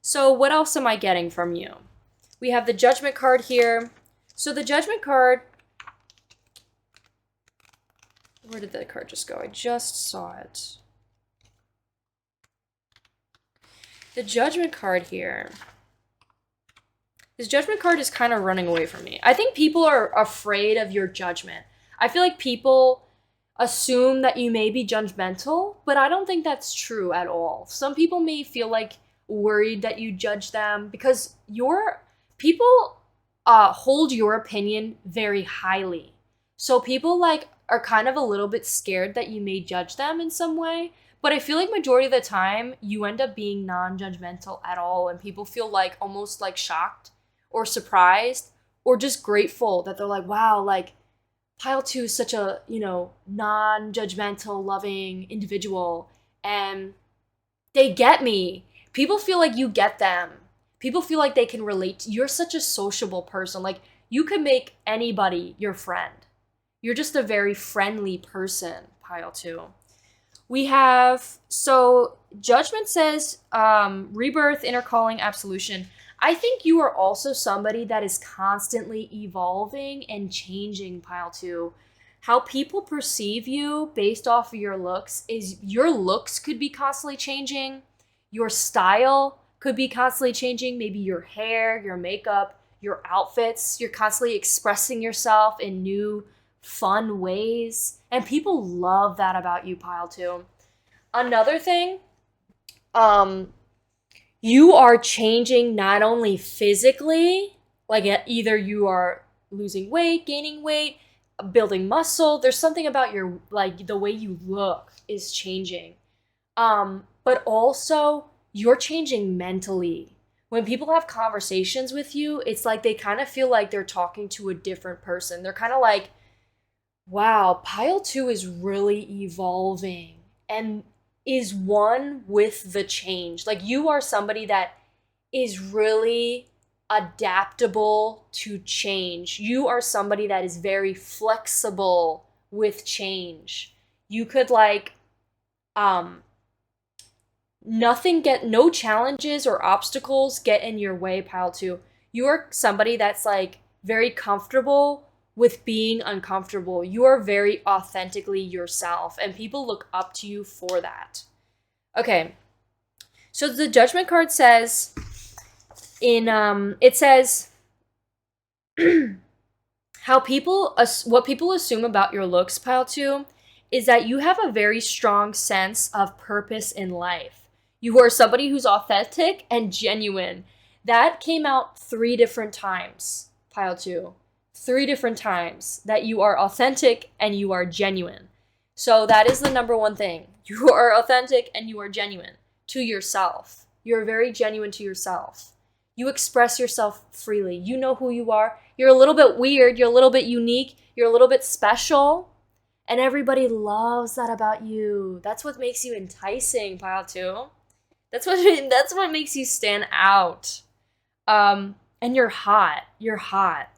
So what else am I getting from you? We have the Judgment card here. So the Judgment card, where did the card just go? I just saw it. The Judgment card here. This Judgment card is kind of running away from me. I think people are afraid of your judgment. I feel like people assume that you may be judgmental, but I don't think that's true at all. Some people may feel like worried that you judge them because people hold your opinion very highly. So people are kind of a little bit scared that you may judge them in some way. But I feel like majority of the time you end up being non-judgmental at all, and people feel like almost like shocked or surprised or just grateful that they're like, wow, like pile 2 is such a, non-judgmental, loving individual, and they get me. People feel like you get them. People feel like they can relate. You're such a sociable person. Like, you could make anybody your friend. You're just a very friendly person, pile 2. We have, so Judgment says, rebirth, inner calling, absolution. I think you are also somebody that is constantly evolving and changing, pile 2. How people perceive you based off of your looks is your looks could be constantly changing. Your style could be constantly changing. Maybe your hair, your makeup, your outfits. You're constantly expressing yourself in new, fun ways. And people love that about you, pile 2. Another thing, you are changing not only physically, like either you are losing weight, gaining weight, building muscle. There's something about your, the way you look is changing. But also you're changing mentally. When people have conversations with you, it's like they kind of feel like they're talking to a different person. They're kind of like, wow, pile 2 is really evolving and is one with the change. Like, you are somebody that is really adaptable to change. You are somebody that is very flexible with change. You could no challenges or obstacles get in your way, pile 2. You are somebody that's like very comfortable with being uncomfortable. You are very authentically yourself, and people look up to you for that. Okay. So the judgment card says it says what people assume about your looks, pile 2, is that you have a very strong sense of purpose in life. You are somebody who's authentic and genuine. That came out 3 different times, pile 2. 3 different times that you are authentic and you are genuine. So that is the number one thing. You are authentic and you are genuine to yourself. You're very genuine to yourself. You express yourself freely. You know who you are. You're a little bit weird. You're a little bit unique. You're a little bit special. And everybody loves that about you. That's what makes you enticing, pile 2. That's what makes you stand out. And you're hot. You're hot.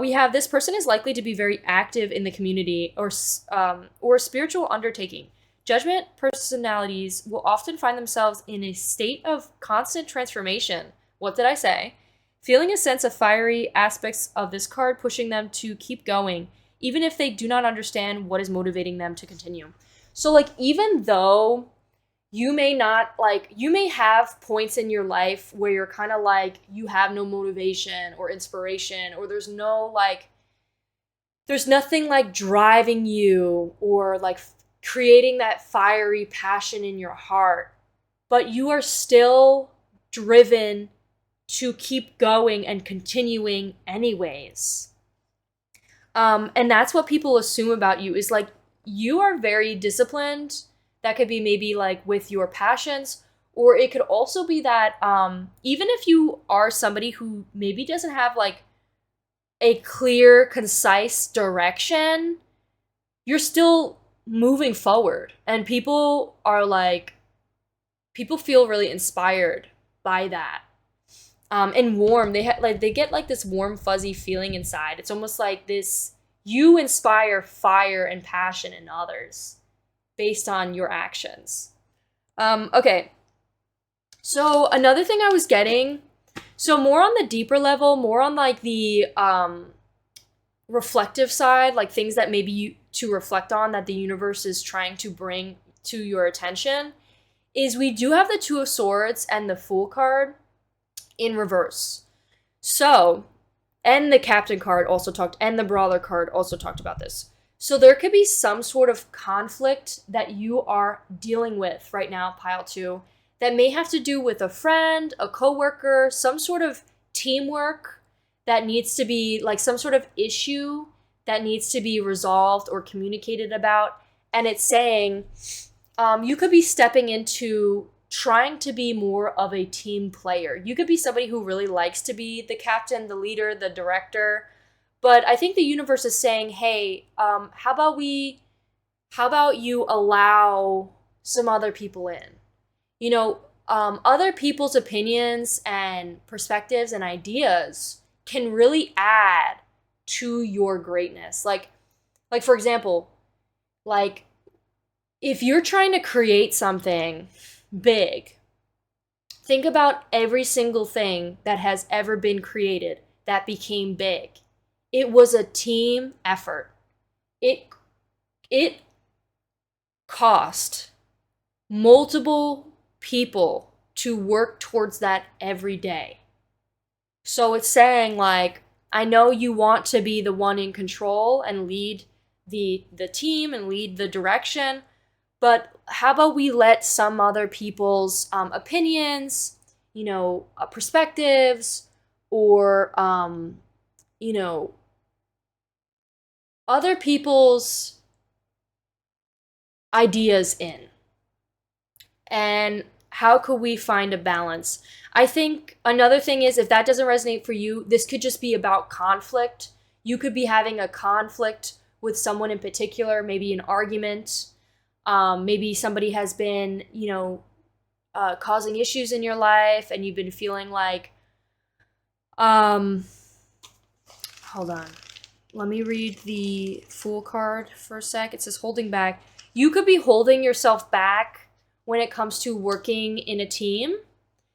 We have this person is likely to be very active in the community or spiritual undertaking. Judgment personalities will often find themselves in a state of constant transformation. What did I say? Feeling a sense of fiery aspects of this card, pushing them to keep going, even if they do not understand what is motivating them to continue. So, like, even though you may have points in your life where you're kind of like, you have no motivation or inspiration, or there's nothing like driving you or like creating that fiery passion in your heart, but you are still driven to keep going and continuing anyways. And that's what people assume about you, is like, you are very disciplined. That could be maybe like with your passions, or it could also be that even if you are somebody who maybe doesn't have like a clear, concise direction, you're still moving forward, and people feel really inspired by that. And warm. They get like this warm, fuzzy feeling inside. It's almost like this, you inspire fire and passion in others based on your actions. Okay. So another thing I was getting, so more on the deeper level, more on like the reflective side, like things that maybe you to reflect on that the universe is trying to bring to your attention, is we do have the Two of Swords and the Fool card in reverse. So, and the Captain card also talked, and the Brawler card also talked about this. So there could be some sort of conflict that you are dealing with right now, pile 2, that may have to do with a friend, a coworker, some sort of teamwork that needs to be, like some sort of issue that needs to be resolved or communicated about. And it's saying you could be stepping into trying to be more of a team player. You could be somebody who really likes to be the captain, the leader, the director. But I think the universe is saying, hey, how about you allow some other people in? You know, other people's opinions and perspectives and ideas can really add to your greatness. Like for example, like if you're trying to create something big, think about every single thing that has ever been created that became big. It was a team effort. It cost multiple people to work towards that every day. So it's saying, like, I know you want to be the one in control and lead the team and lead the direction, but how about we let some other people's opinions, perspectives, or, other people's ideas in? And how could we find a balance? I think another thing is, if that doesn't resonate for you, this could just be about conflict. You could be having a conflict with someone in particular, maybe an argument. Maybe somebody has been, causing issues in your life, and you've been feeling like, hold on. Let me read the Fool card for a sec. It says holding back. You could be holding yourself back when it comes to working in a team.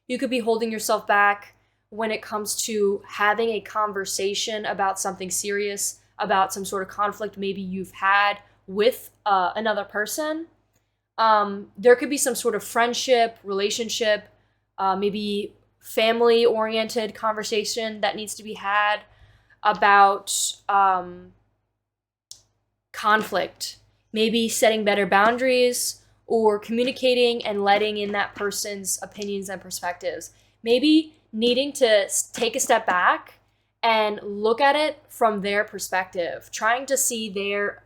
You could be holding yourself back when it comes to having a conversation about something serious, about some sort of conflict maybe you've had with another person. There could be some sort of friendship, relationship, maybe family-oriented conversation that needs to be had about conflict. Maybe setting better boundaries or communicating and letting in that person's opinions and perspectives. Maybe needing to take a step back and look at it from their perspective, trying to see their,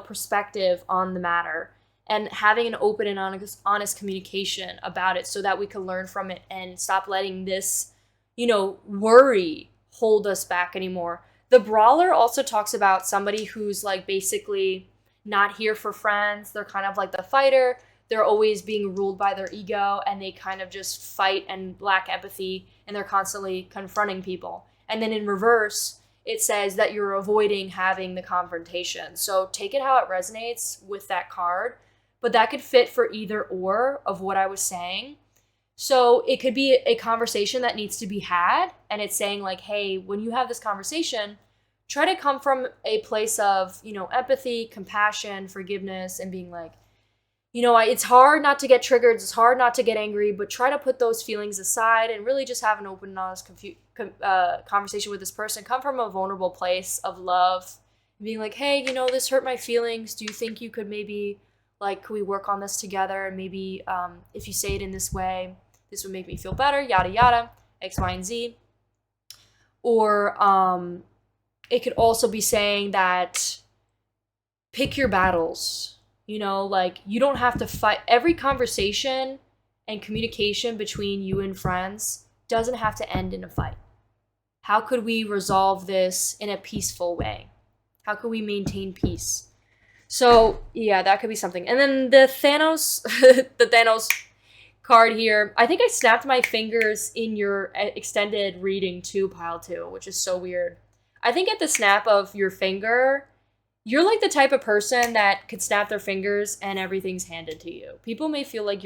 perspective on the matter, and having an open and honest communication about it so that we can learn from it and stop letting this, worry hold us back anymore. The brawler also talks about somebody who's like basically not here for friends. They're kind of like the fighter. They're always being ruled by their ego, and they kind of just fight and lack empathy, and they're constantly confronting people. And then in reverse, it says that you're avoiding having the confrontation. So take it how it resonates with that card, but that could fit for either or of what I was saying. So it could be a conversation that needs to be had, and it's saying like, hey, when you have this conversation, try to come from a place of, empathy, compassion, forgiveness, and being like, it's hard not to get triggered, it's hard not to get angry, but try to put those feelings aside and really just have an open and honest conversation with this person. Come from a vulnerable place of love, being like, hey, this hurt my feelings. Do you think you could maybe, could we work on this together? And maybe if you say it in this way, this would make me feel better, yada, yada, X, Y, and Z. Or it could also be saying that pick your battles. You don't have to fight. Every conversation and communication between you and friends doesn't have to end in a fight. How could we resolve this in a peaceful way? How could we maintain peace? So, yeah, that could be something. And then the Thanos, the Thanos card here, I think I snapped my fingers in your extended reading too, pile 2, which is so weird. I think at the snap of your finger, you're like the type of person that could snap their fingers and everything's handed to you. People may feel like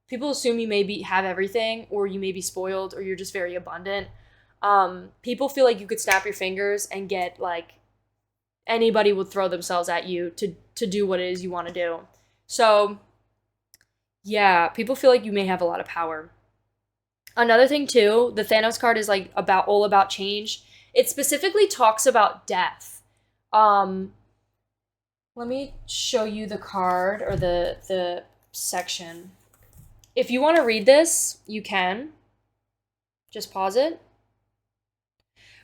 people assume you maybe have everything, or you may be spoiled, or you're just very abundant. People feel like you could snap your fingers and get anybody would throw themselves at you to do what it is you want to do. So yeah, people feel like you may have a lot of power. Another thing too, the Thanos card is all about change. It specifically talks about death. Let me show you the card or the section. If you want to read this, you can. Just pause it.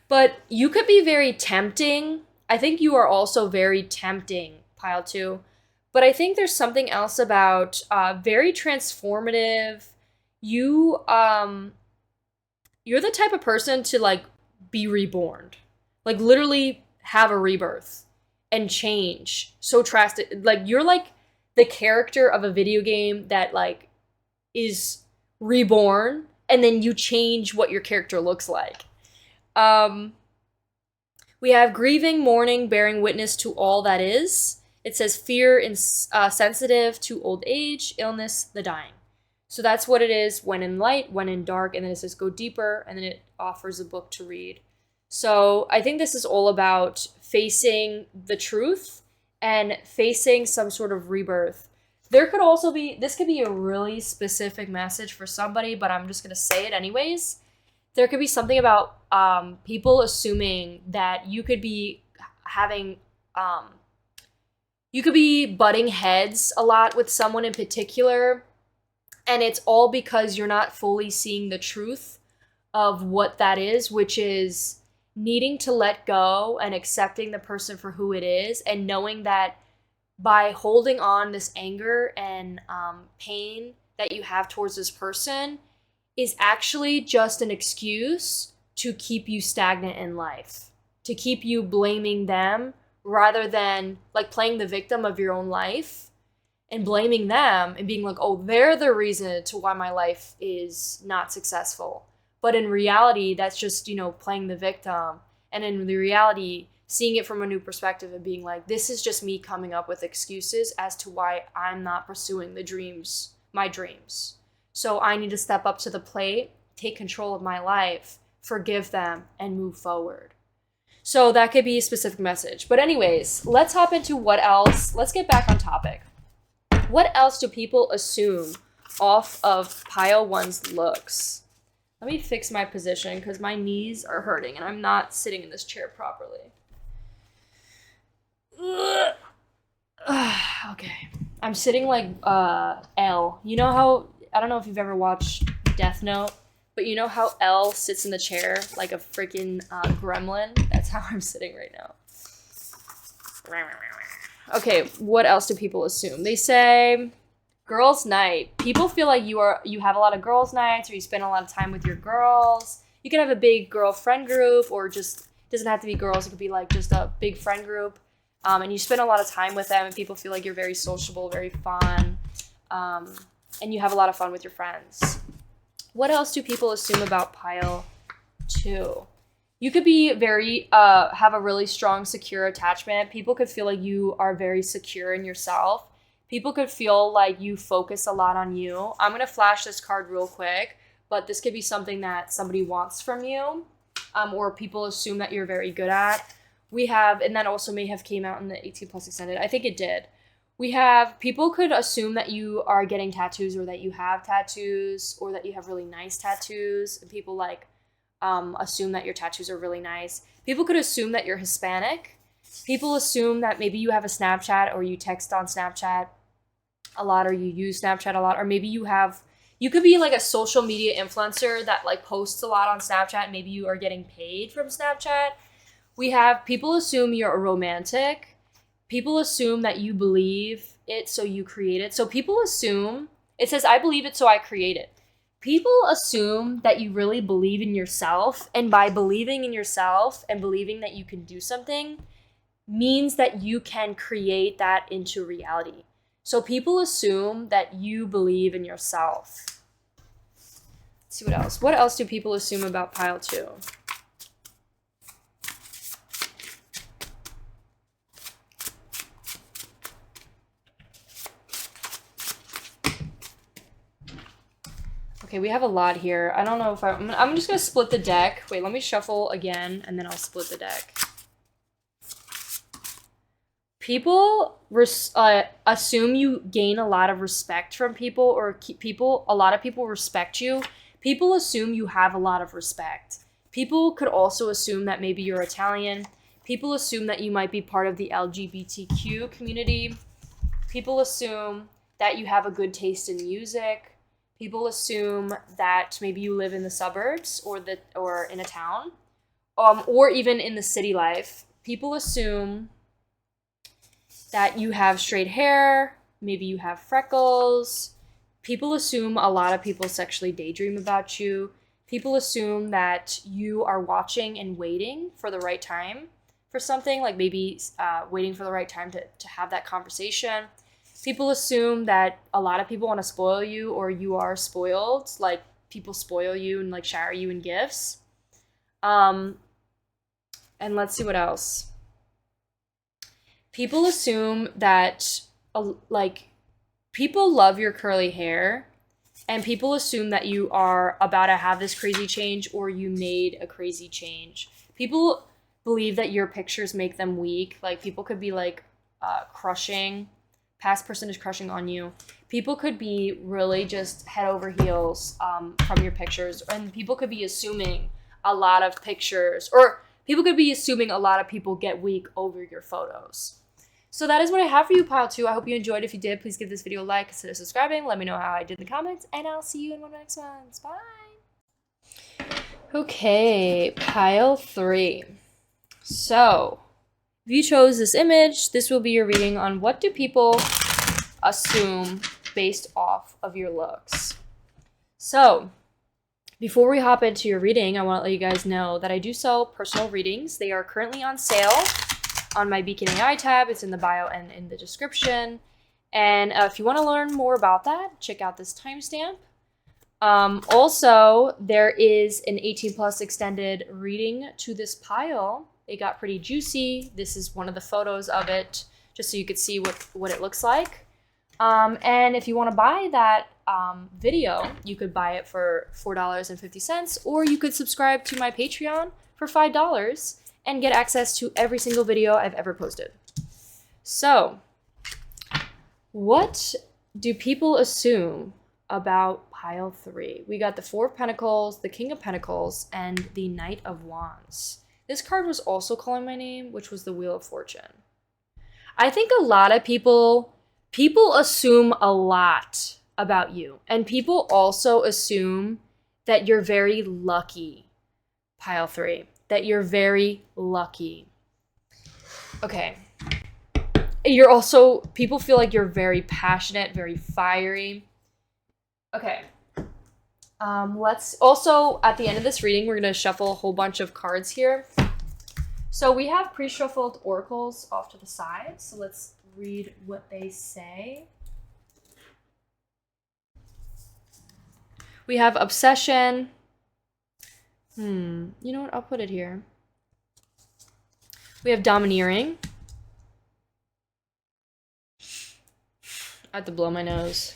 But you could be very tempting. I think you are also very tempting, pile 2. But I think there's something else about very transformative. You're the type of person to be reborn. Literally have a rebirth and change so drastic. You're the character of a video game that is reborn, and then you change what your character looks like. We have grieving, mourning, bearing witness to all that is. It says fear and sensitive to old age, illness, the dying. So that's what it is when in light, when in dark, and then it says go deeper, and then it offers a book to read. So I think this is all about facing the truth and facing some sort of rebirth. This could be a really specific message for somebody, but I'm just going to say it anyways. There could be something about people assuming that you could be butting heads a lot with someone in particular, and it's all because you're not fully seeing the truth of what that is, which is needing to let go and accepting the person for who it is, and knowing that by holding on this anger and pain that you have towards this person is actually just an excuse to keep you stagnant in life, to keep you blaming them rather than playing the victim of your own life and blaming them and being like, oh, they're the reason to why my life is not successful. But in reality, that's just, playing the victim. And in the reality, seeing it from a new perspective and being like, this is just me coming up with excuses as to why I'm not pursuing my dreams. So I need to step up to the plate, take control of my life, forgive them, and move forward. So that could be a specific message. But anyways, let's hop into what else. Let's get back on topic. What else do people assume off of pile one's looks? Let me fix my position because my knees are hurting and I'm not sitting in this chair properly. Okay. I'm sitting like L. You know how, I don't know if you've ever watched Death Note, but you know how L sits in the chair like a freaking gremlin? That's how I'm sitting right now. Okay, what else do people assume? They say girls' night. People feel like you have a lot of girls' nights, or you spend a lot of time with your girls. You can have a big girlfriend group, or just, it doesn't have to be girls. It could be like just a big friend group. And you spend a lot of time with them, and people feel like you're very sociable, very fun, and you have a lot of fun with your friends. What else do people assume about pile 2? You could be have a really strong, secure attachment. People could feel like you are very secure in yourself. People could feel like you focus a lot on you. I'm going to flash this card real quick, but this could be something that somebody wants from you, or people assume that you're very good at. We have, and that also may have came out in the 18 plus extended. I think it did. We have, people could assume that you are getting tattoos, or that you have tattoos, or that you have really nice tattoos. And people like assume that your tattoos are really nice. People could assume that you're Hispanic. People assume that maybe you have a Snapchat, or you text on Snapchat a lot, or you use Snapchat a lot, or maybe you could be like a social media influencer that like posts a lot on Snapchat. Maybe you are getting paid from Snapchat. We have people assume you're a romantic. People assume that you believe it, so you create it. So people assume, it says, I believe it, so I create it. People assume that you really believe in yourself, and by believing in yourself and believing that you can do something means that you can create that into reality. So people assume that you believe in yourself. Let's see what else. What else do people assume about pile 2? Okay, we have a lot here. I don't know if I'm just going to split the deck. Wait, let me shuffle again, and then I'll split the deck. People assume you gain a lot of respect from people, or a lot of people respect you. People assume you have a lot of respect. People could also assume that maybe you're Italian. People assume that you might be part of the LGBTQ community. People assume that you have a good taste in music. People assume that maybe you live in the suburbs, or in a town, or even in the city life. People assume that you have straight hair, maybe you have freckles. People assume a lot of people sexually daydream about you. People assume that you are watching and waiting for the right time for something, like maybe waiting for the right time to have that conversation. People assume that a lot of people want to spoil you, or you are spoiled. Like, people spoil you and like shower you in gifts. And let's see what else. People assume that people love your curly hair, and people assume that you are about to have this crazy change, or you made a crazy change. People believe that your pictures make them weak. Like, people could be like crushing. Past person is crushing on you. People could be really just head over heels from your pictures, and people could be assuming a lot of pictures, or people could be assuming a lot of people get weak over your photos. So that is what I have for you, pile 2. I hope you enjoyed. If you did, please give this video a like, consider subscribing, let me know how I did in the comments, and I'll see you in one of the next ones. Bye! Okay, pile 3. So, if you chose this image, this will be your reading on what do people assume based off of your looks. So, before we hop into your reading, I want to let you guys know that I do sell personal readings. They are currently on sale on my Beacon AI tab. It's in the bio and in the description. And if you want to learn more about that, check out this timestamp. Also, there is an 18 plus extended reading to this pile. It got pretty juicy. This is one of the photos of it, just so you could see what it looks like. And if you want to buy that video, you could buy it for $4.50, or you could subscribe to my Patreon for $5 and get access to every single video I've ever posted. So, what do people assume about pile 3? We got the Four of Pentacles, the King of Pentacles, and the Knight of Wands. This card was also calling my name, which was the Wheel of Fortune. I think a lot of people assume a lot about you, and people also assume that you're very lucky, pile 3, that you're very lucky. Okay. People feel like you're very passionate, very fiery. Okay. Let's also, at the end of this reading, we're going to shuffle a whole bunch of cards here. So we have pre-shuffled oracles off to the side. So let's read what they say. We have obsession. You know what? I'll put it here. We have domineering. I have to blow my nose.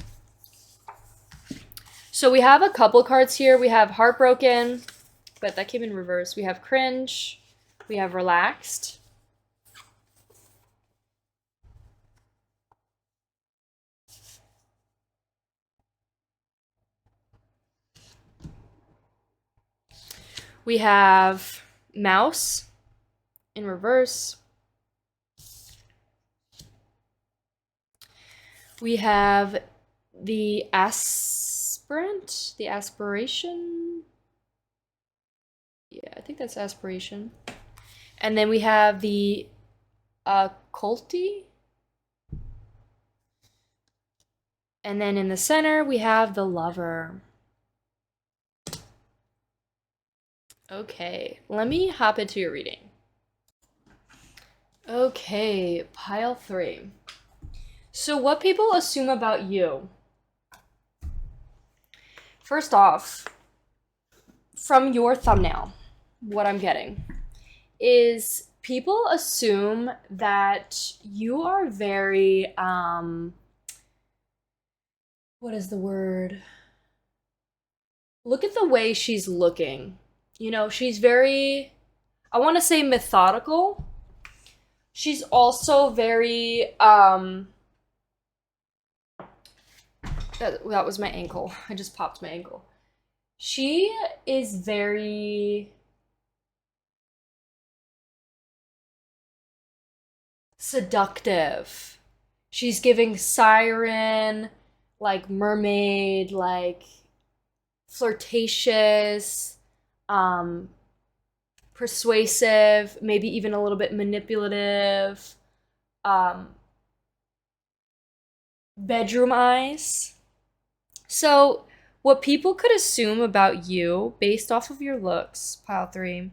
So we have a couple cards here. We have heartbroken, but that came in reverse. We have cringe. We have relaxed. We have mouse in reverse. We have the aspirant, the aspiration. Yeah, I think that's aspiration. And then we have the culty. And then in the center, we have the lover. Okay, let me hop into your reading. Okay, pile 3. So what people assume about you. First off, from your thumbnail, what I'm getting is people assume that you are very, what is the word? Look at the way she's looking. You know, she's very, I want to say methodical. She's also very, that was my ankle. I just popped my ankle. She is very seductive. She's giving siren, like mermaid, like flirtatious, persuasive, maybe even a little bit manipulative, bedroom eyes. So what people could assume about you based off of your looks, pile 3,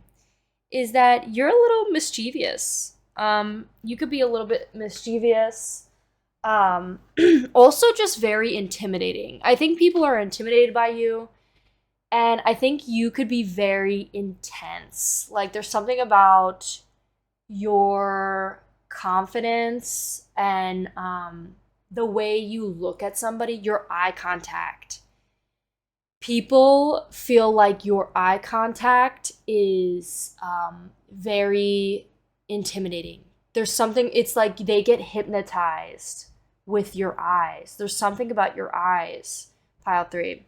is that you're a little mischievous. You could be a little bit mischievous. Also just very intimidating. I think people are intimidated by you, and I think you could be very intense. Like there's something about your confidence and the way you look at somebody, your eye contact. People feel like your eye contact is very intimidating. There's something, it's like they get hypnotized with your eyes. There's something about your eyes, pile 3.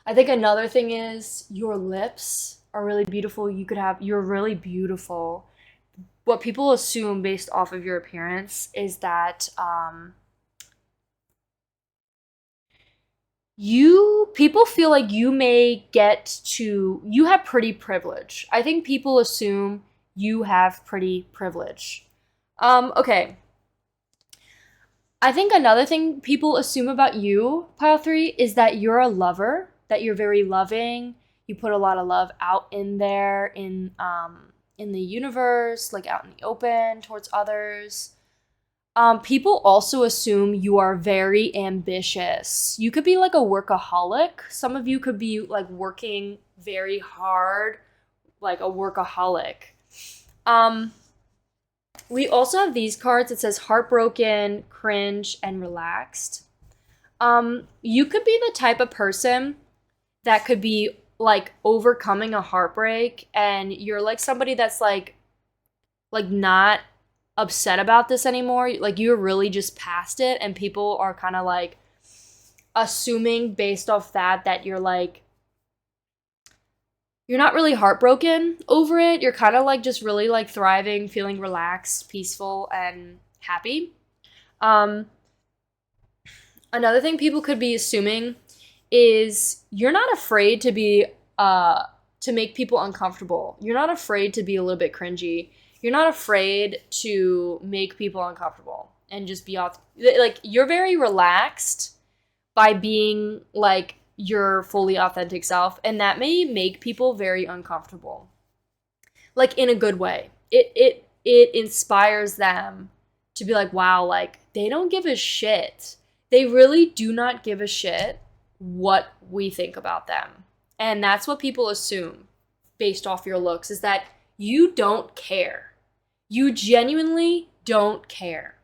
I think another thing is your lips are really beautiful. You're really beautiful. What people assume based off of your appearance is that people feel like you have pretty privilege. I think people assume you have pretty privilege. Okay. I think another thing people assume about you, pile 3, is that you're a lover, that you're very loving. You put a lot of love out in there, in the universe, like out in the open towards others. People also assume you are very ambitious. You could be like a workaholic. Some of you could be like working very hard, like a workaholic. We also have these cards. It says heartbroken, cringe, and relaxed. You could be the type of person that could be like overcoming a heartbreak, and you're like somebody that's like not upset about this anymore. Like you're really just past it, and people are kind of like assuming based off that you're like you're not really heartbroken over it. You're kind of like just really like thriving, feeling relaxed, peaceful, and happy. Um, Another thing people could be assuming is you're not afraid to be to make people uncomfortable. You're not afraid to be a little bit cringy. You're not afraid to make people uncomfortable and just be off. Like you're very relaxed by being like your fully authentic self, and that may make people very uncomfortable. Like in a good way. It inspires them to be like, wow, like they don't give a shit. They really do not give a shit what we think about them. And that's what people assume based off your looks, is that you don't care. You genuinely don't care.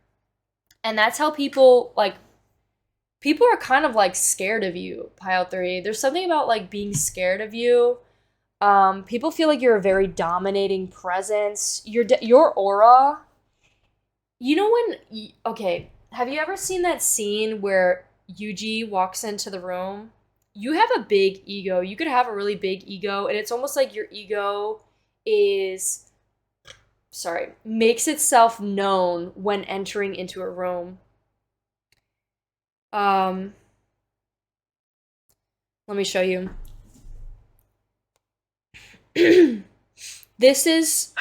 And that's how people are kind of like scared of you, pile 3. There's something about like being scared of you. People feel like you're a very dominating presence. Your aura. You know okay, have you ever seen that scene where Yuji walks into the room? You have a big ego. You could have a really big ego, and it's almost like your ego makes itself known when entering into a room. Let me show you. This is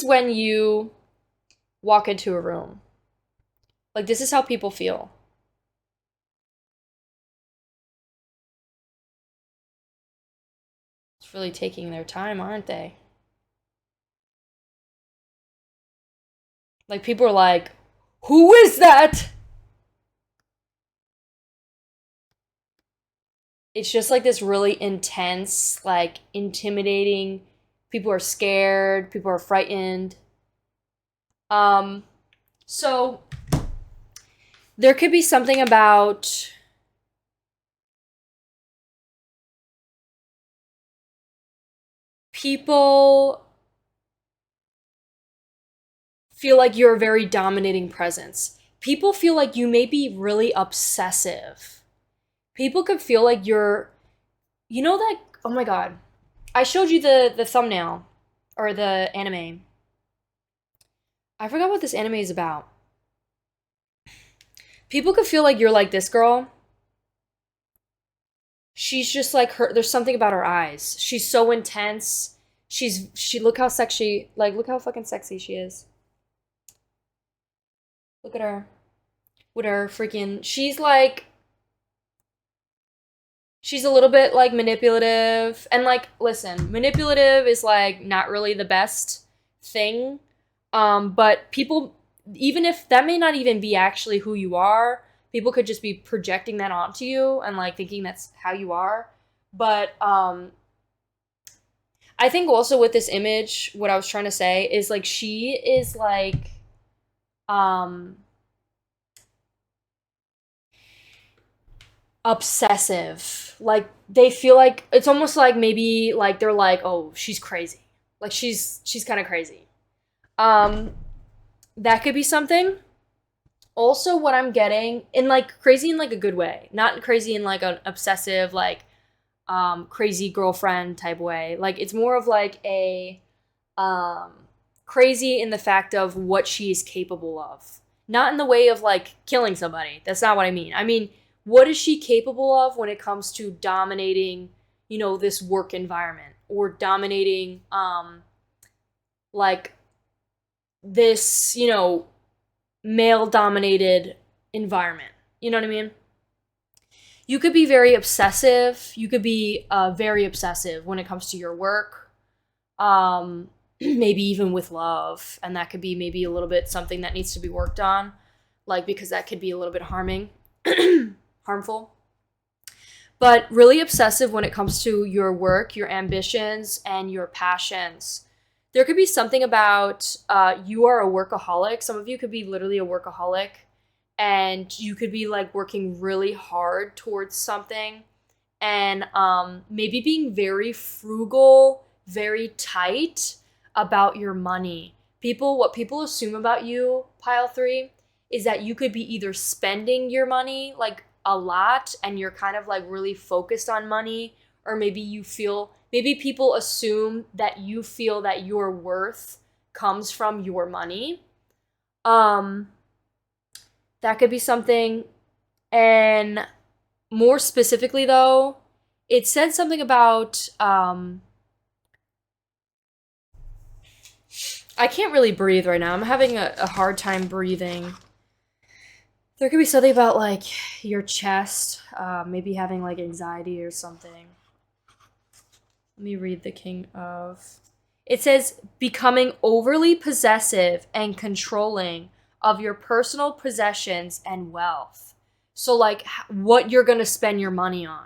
when you walk into a room. Like this is how people feel. It's really taking their time, aren't they? Like people are like, "Who is that?" It's just like this really intense, like intimidating. People are scared, people are frightened. So there could be something about people feel like you're a very dominating presence. People feel like you may be really obsessive. People could feel like you're, you know that, oh my god. I showed you the thumbnail, or the anime. I forgot what this anime is about. People could feel like you're like this girl. She's just like her, there's something about her eyes. She's so intense. Look how sexy, like look how fucking sexy she is. Look at her. With her freaking, she's a little bit like manipulative, and like listen, manipulative is like not really the best thing, but people, even if that may not even be actually who you are, people could just be projecting that onto you and like thinking that's how you are. But I think also with this image, what I was trying to say is like she is like obsessive. Like they feel like it's almost like maybe like they're like, oh, she's crazy. Like she's kind of crazy. That could be something. Also, what I'm getting, in like crazy in like a good way, not crazy in like an obsessive like crazy girlfriend type way. Like it's more of like a crazy in the fact of what she is capable of. Not in the way of like killing somebody. That's not what I mean. I mean, what is she capable of when it comes to dominating, you know, this work environment, or dominating like this, you know, male dominated environment. You know what I mean? You could be very obsessive. You could be very obsessive when it comes to your work. maybe even with love. And that could be maybe a little bit something that needs to be worked on, like, because that could be a little bit harmful. But really obsessive when it comes to your work, your ambitions, and your passions. There could be something about you are a workaholic. Some of you could be literally a workaholic, and you could be like working really hard towards something, and maybe being very frugal, very tight about your money. What people assume about you, pile 3, is that you could be either spending your money like a lot and you're kind of like really focused on money, or maybe people assume that you feel that your worth comes from your money. That could be something. And more specifically though, it said something about I can't really breathe right now. I'm having a hard time breathing. There could be something about like your chest, maybe having like anxiety or something. Let me read the King of. It says becoming overly possessive and controlling of your personal possessions and wealth. So like what you're going to spend your money on,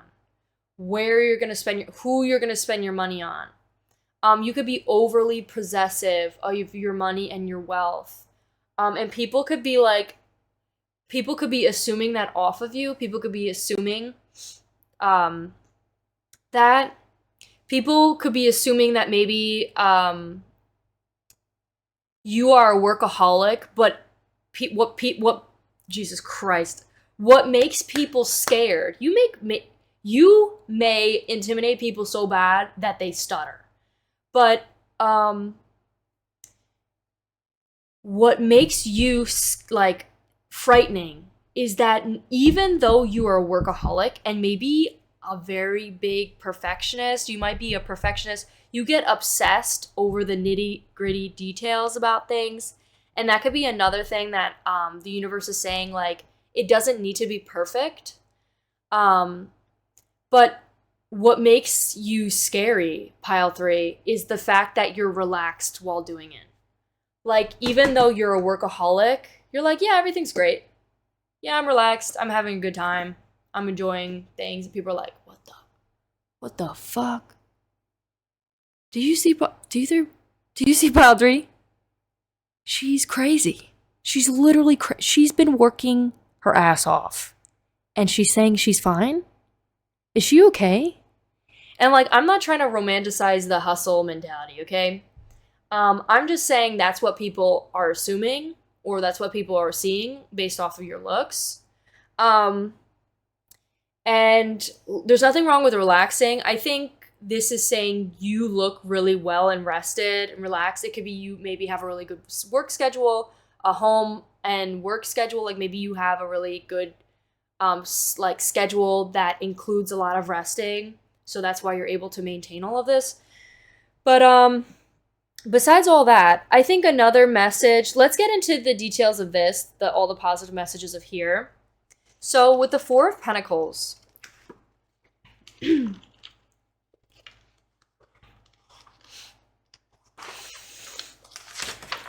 where you're going to who you're going to spend your money on. You could be overly possessive of your money and your wealth. And people could be assuming that off of you. People could be assuming that. People could be assuming that maybe you are a workaholic, but Jesus Christ, what makes people scared? You may intimidate people so bad that they stutter. But what makes you like frightening is that even though you are a workaholic and maybe a very big perfectionist, you might be a perfectionist, you get obsessed over the nitty-gritty details about things. And that could be another thing that the universe is saying, like, it doesn't need to be perfect. But what makes you scary, pile 3, is the fact that you're relaxed while doing it. Like, even though you're a workaholic, you're like, yeah, everything's great. Yeah, I'm relaxed. I'm having a good time. I'm enjoying things. And people are like, what the fuck? Do you see pile 3? She's crazy. She's literally she's been working her ass off. And she's saying she's fine? Is she okay? And like, I'm not trying to romanticize the hustle mentality, okay? I'm just saying that's what people are assuming, or that's what people are seeing based off of your looks. And there's nothing wrong with relaxing. I think this is saying you look really well and rested and relaxed. It could be you maybe have a really good work schedule, a home and work schedule. Like maybe you have a really good like schedule that includes a lot of resting. So that's why you're able to maintain all of this. But besides all that, I think another message, let's get into the details of this, all the positive messages of here. So with the 4 of Pentacles,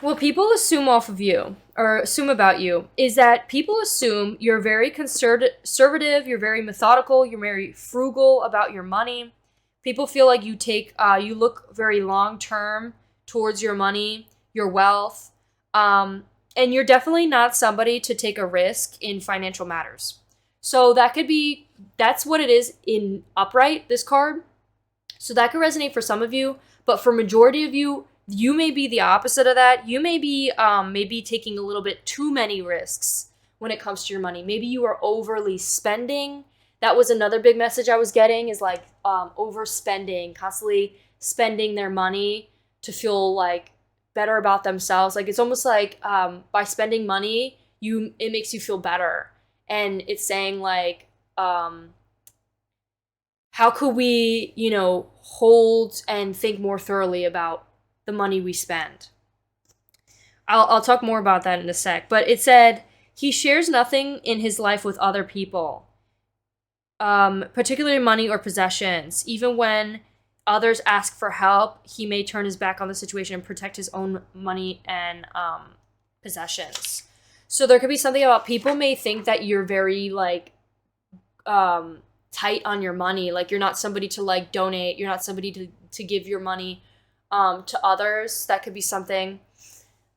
what people assume off of you, or assume about you, is that people assume you're very conservative, you're very methodical, you're very frugal about your money. People feel like you look very long-term towards your money, your wealth, and you're definitely not somebody to take a risk in financial matters. So that's what it is in upright, this card. So that could resonate for some of you, but for majority of you, you may be the opposite of that. You may be maybe taking a little bit too many risks when it comes to your money. Maybe you are overly spending. That was another big message I was getting, is like overspending, constantly spending their money to feel like better about themselves. Like it's almost like by spending money, it makes you feel better. And it's saying like, how could we, hold and think more thoroughly about the money we spend? I'll talk more about that in a sec. But it said he shares nothing in his life with other people, particularly money or possessions, even when others ask for help, he may turn his back on the situation and protect his own money and possessions. So there could be something about people may think that you're very like tight on your money. Like you're not somebody to like donate. You're not somebody to give your money to others. That could be something.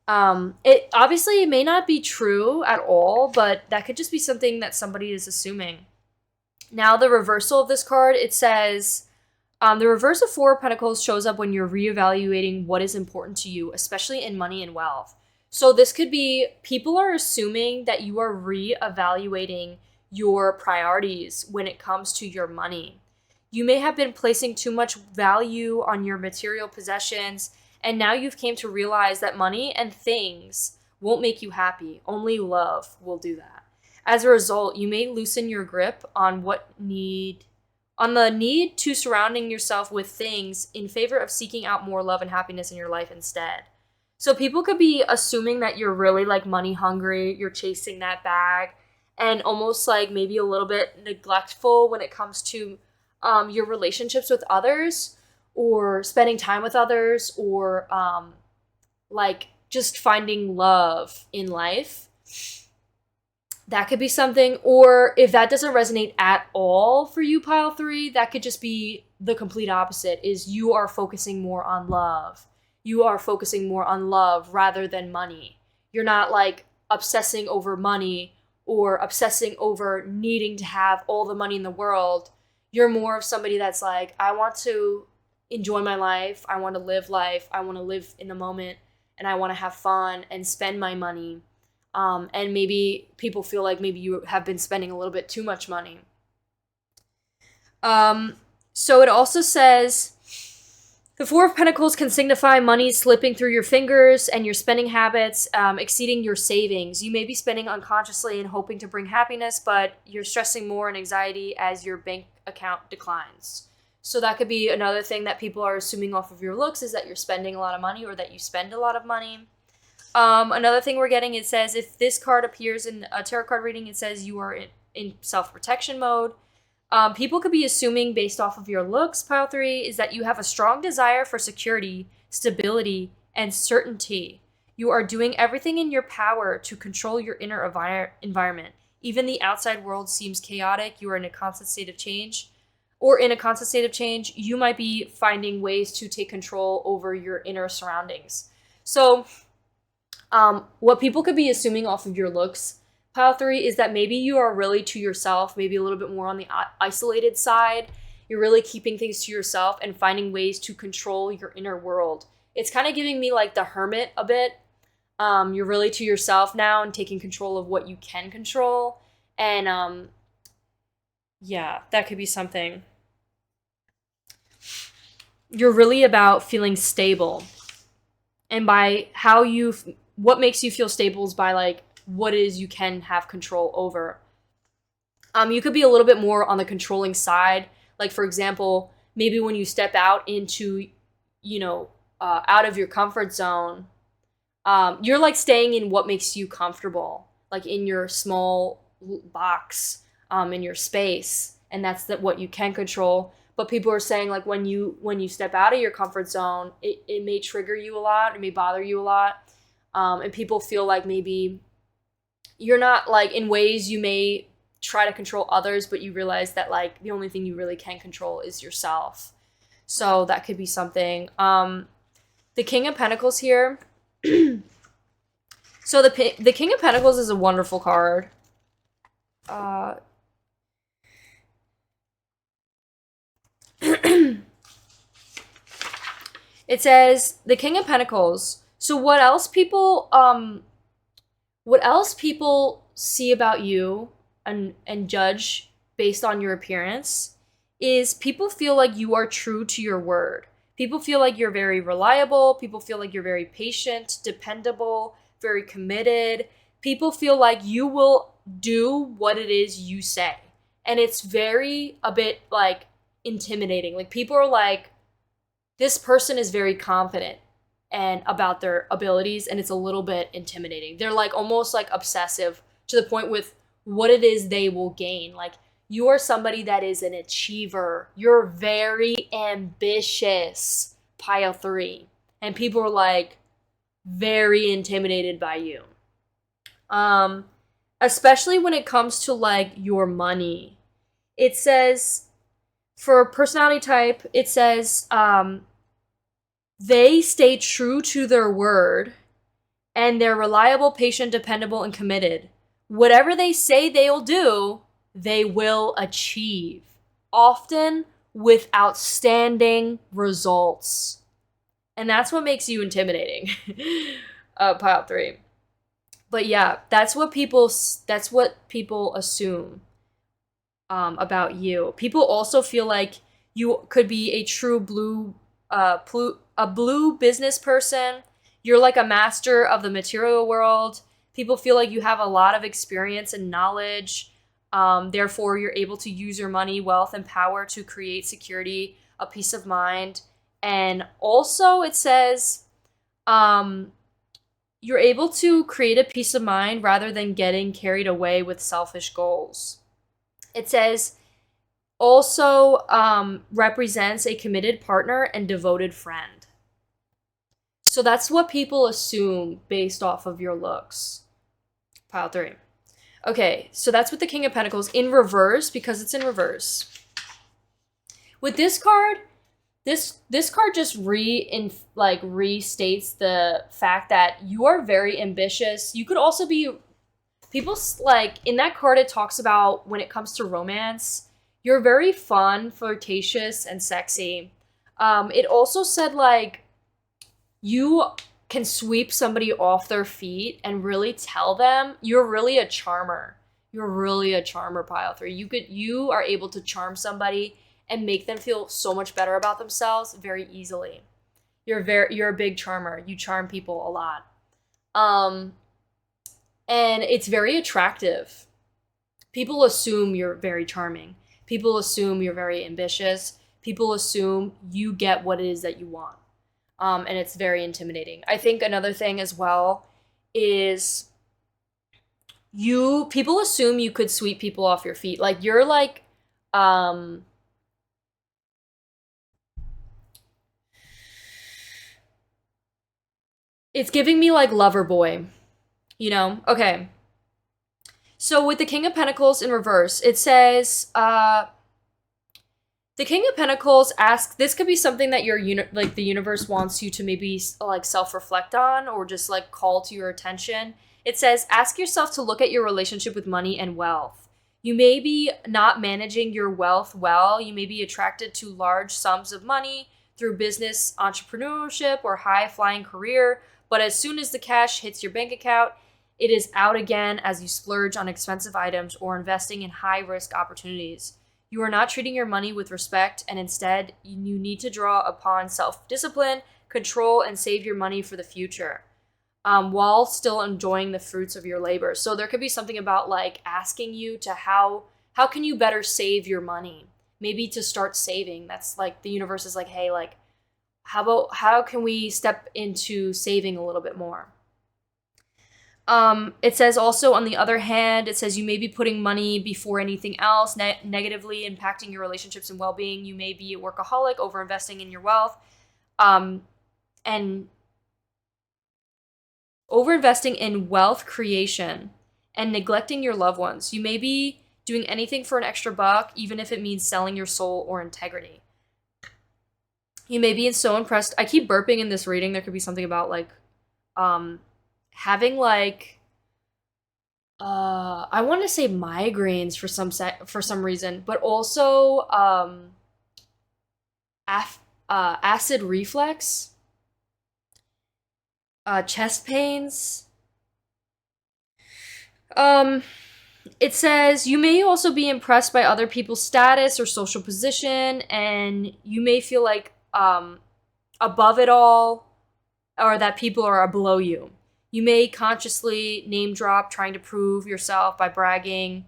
It obviously may not be true at all, but that could just be something that somebody is assuming. Now the reversal of this card, it says, the reverse of Four of Pentacles shows up when you're reevaluating what is important to you, especially in money and wealth. So this could be people are assuming that you are reevaluating your priorities when it comes to your money. You may have been placing too much value on your material possessions, and now you've came to realize that money and things won't make you happy. Only love will do that. As a result, you may loosen your grip on the need to surrounding yourself with things in favor of seeking out more love and happiness in your life instead. So people could be assuming that you're really like money hungry, you're chasing that bag, and almost like maybe a little bit neglectful when it comes to your relationships with others, or spending time with others, or like just finding love in life. That could be something. Or if that doesn't resonate at all for you, pile 3, that could just be the complete opposite, is you are focusing more on love. You are focusing more on love rather than money. You're not like obsessing over money or obsessing over needing to have all the money in the world. You're more of somebody that's like, I want to enjoy my life. I want to live life. I want to live in the moment, and I want to have fun and spend my money. And maybe people feel like maybe you have been spending a little bit too much money. So it also says, the Four of Pentacles can signify money slipping through your fingers and your spending habits exceeding your savings. You may be spending unconsciously and hoping to bring happiness, but you're stressing more and anxiety as your bank account declines. So that could be another thing that people are assuming off of your looks, is that you're spending a lot of money or that you spend a lot of money. Another thing we're getting, it says, if this card appears in a tarot card reading, it says you are in self-protection mode. People could be assuming based off of your looks, pile 3, is that you have a strong desire for security, stability, and certainty. You are doing everything in your power to control your inner environment. Even the outside world seems chaotic. You are in a constant state of change. Or in a constant state of change, you might be finding ways to take control over your inner surroundings. So, what people could be assuming off of your looks, pile 3, is that maybe you are really to yourself, maybe a little bit more on the isolated side. You're really keeping things to yourself and finding ways to control your inner world. It's kind of giving me like the Hermit a bit. You're really to yourself now and taking control of what you can control. And yeah, that could be something. You're really about feeling stable. And by what makes you feel stable is by like what it is you can have control over. You could be a little bit more on the controlling side. Like, for example, maybe when you step out into, out of your comfort zone, you're like staying in what makes you comfortable, like in your small box, in your space. And that's what you can control. But people are saying like when you step out of your comfort zone, it may trigger you a lot. It may bother you a lot. And people feel like maybe you're not like, in ways you may try to control others, but you realize that like the only thing you really can control is yourself. So that could be something. The King of Pentacles here. So the King of Pentacles is a wonderful card. It says the King of Pentacles. So what else people see about you and judge based on your appearance is people feel like you are true to your word. People feel like you're very reliable. People feel like you're very patient, dependable, very committed. People feel like you will do what it is you say. And it's a bit like intimidating. Like people are like, this person is very confident and about their abilities, and it's a little bit intimidating. They're like almost like obsessive to the point with what it is they will gain. Like You are somebody that is an achiever. You're very ambitious, pile 3. And people are like very intimidated by you. Especially when it comes to like your money. It says for personality type, it says they stay true to their word and they're reliable, patient, dependable, and committed. Whatever they say they'll do, they will achieve, often with outstanding results. And that's what makes you intimidating. Pile 3. But yeah, that's what people assume about you. People also feel like you could be a true blue business person. You're like a master of the material world. People feel like you have a lot of experience and knowledge. Therefore, you're able to use your money, wealth, and power to create security, a peace of mind. And also, it says you're able to create a peace of mind rather than getting carried away with selfish goals. It says also represents a committed partner and devoted friend. So that's what people assume based off of your looks. Pile 3. Okay, so that's with the King of Pentacles in reverse, because it's in reverse. With this card, this card just restates the fact that you are very ambitious. You could also be people like in that card. It talks about when it comes to romance, you're very fun, flirtatious, and sexy. It also said like you can sweep somebody off their feet and really tell them you're really a charmer. You're really a charmer, pile 3. You are able to charm somebody and make them feel so much better about themselves very easily. You're a big charmer. You charm people a lot. And it's very attractive. People assume you're very charming. People assume you're very ambitious. People assume you get what it is that you want. And it's very intimidating. I think another thing as well is people assume you could sweep people off your feet. Like you're like, it's giving me like lover boy, you know? Okay. So with the King of Pentacles in reverse, it says, the King of Pentacles asks, this could be something that the universe wants you to maybe like self-reflect on or just like call to your attention. It says, ask yourself to look at your relationship with money and wealth. You may be not managing your wealth well. You may be attracted to large sums of money through business, entrepreneurship, or high-flying career. But as soon as the cash hits your bank account, it is out again as you splurge on expensive items or investing in high-risk opportunities. You are not treating your money with respect, and instead, you need to draw upon self-discipline, control, and save your money for the future, while still enjoying the fruits of your labor. So there could be something about like asking you to how can you better save your money? Maybe to start saving. That's like the universe is like, hey, like how can we step into saving a little bit more? It says also, on the other hand, it says you may be putting money before anything else, negatively impacting your relationships and well-being. You may be a workaholic, over-investing in your wealth, and over-investing in wealth creation and neglecting your loved ones. You may be doing anything for an extra buck, even if it means selling your soul or integrity. You may be so impressed. I keep burping in this reading. There could be something about like, having like I want to say migraines for some reason, but also acid reflux, chest pains. It says you may also be impressed by other people's status or social position, and you may feel like above it all, or that people are below you. You may consciously name drop, trying to prove yourself by bragging.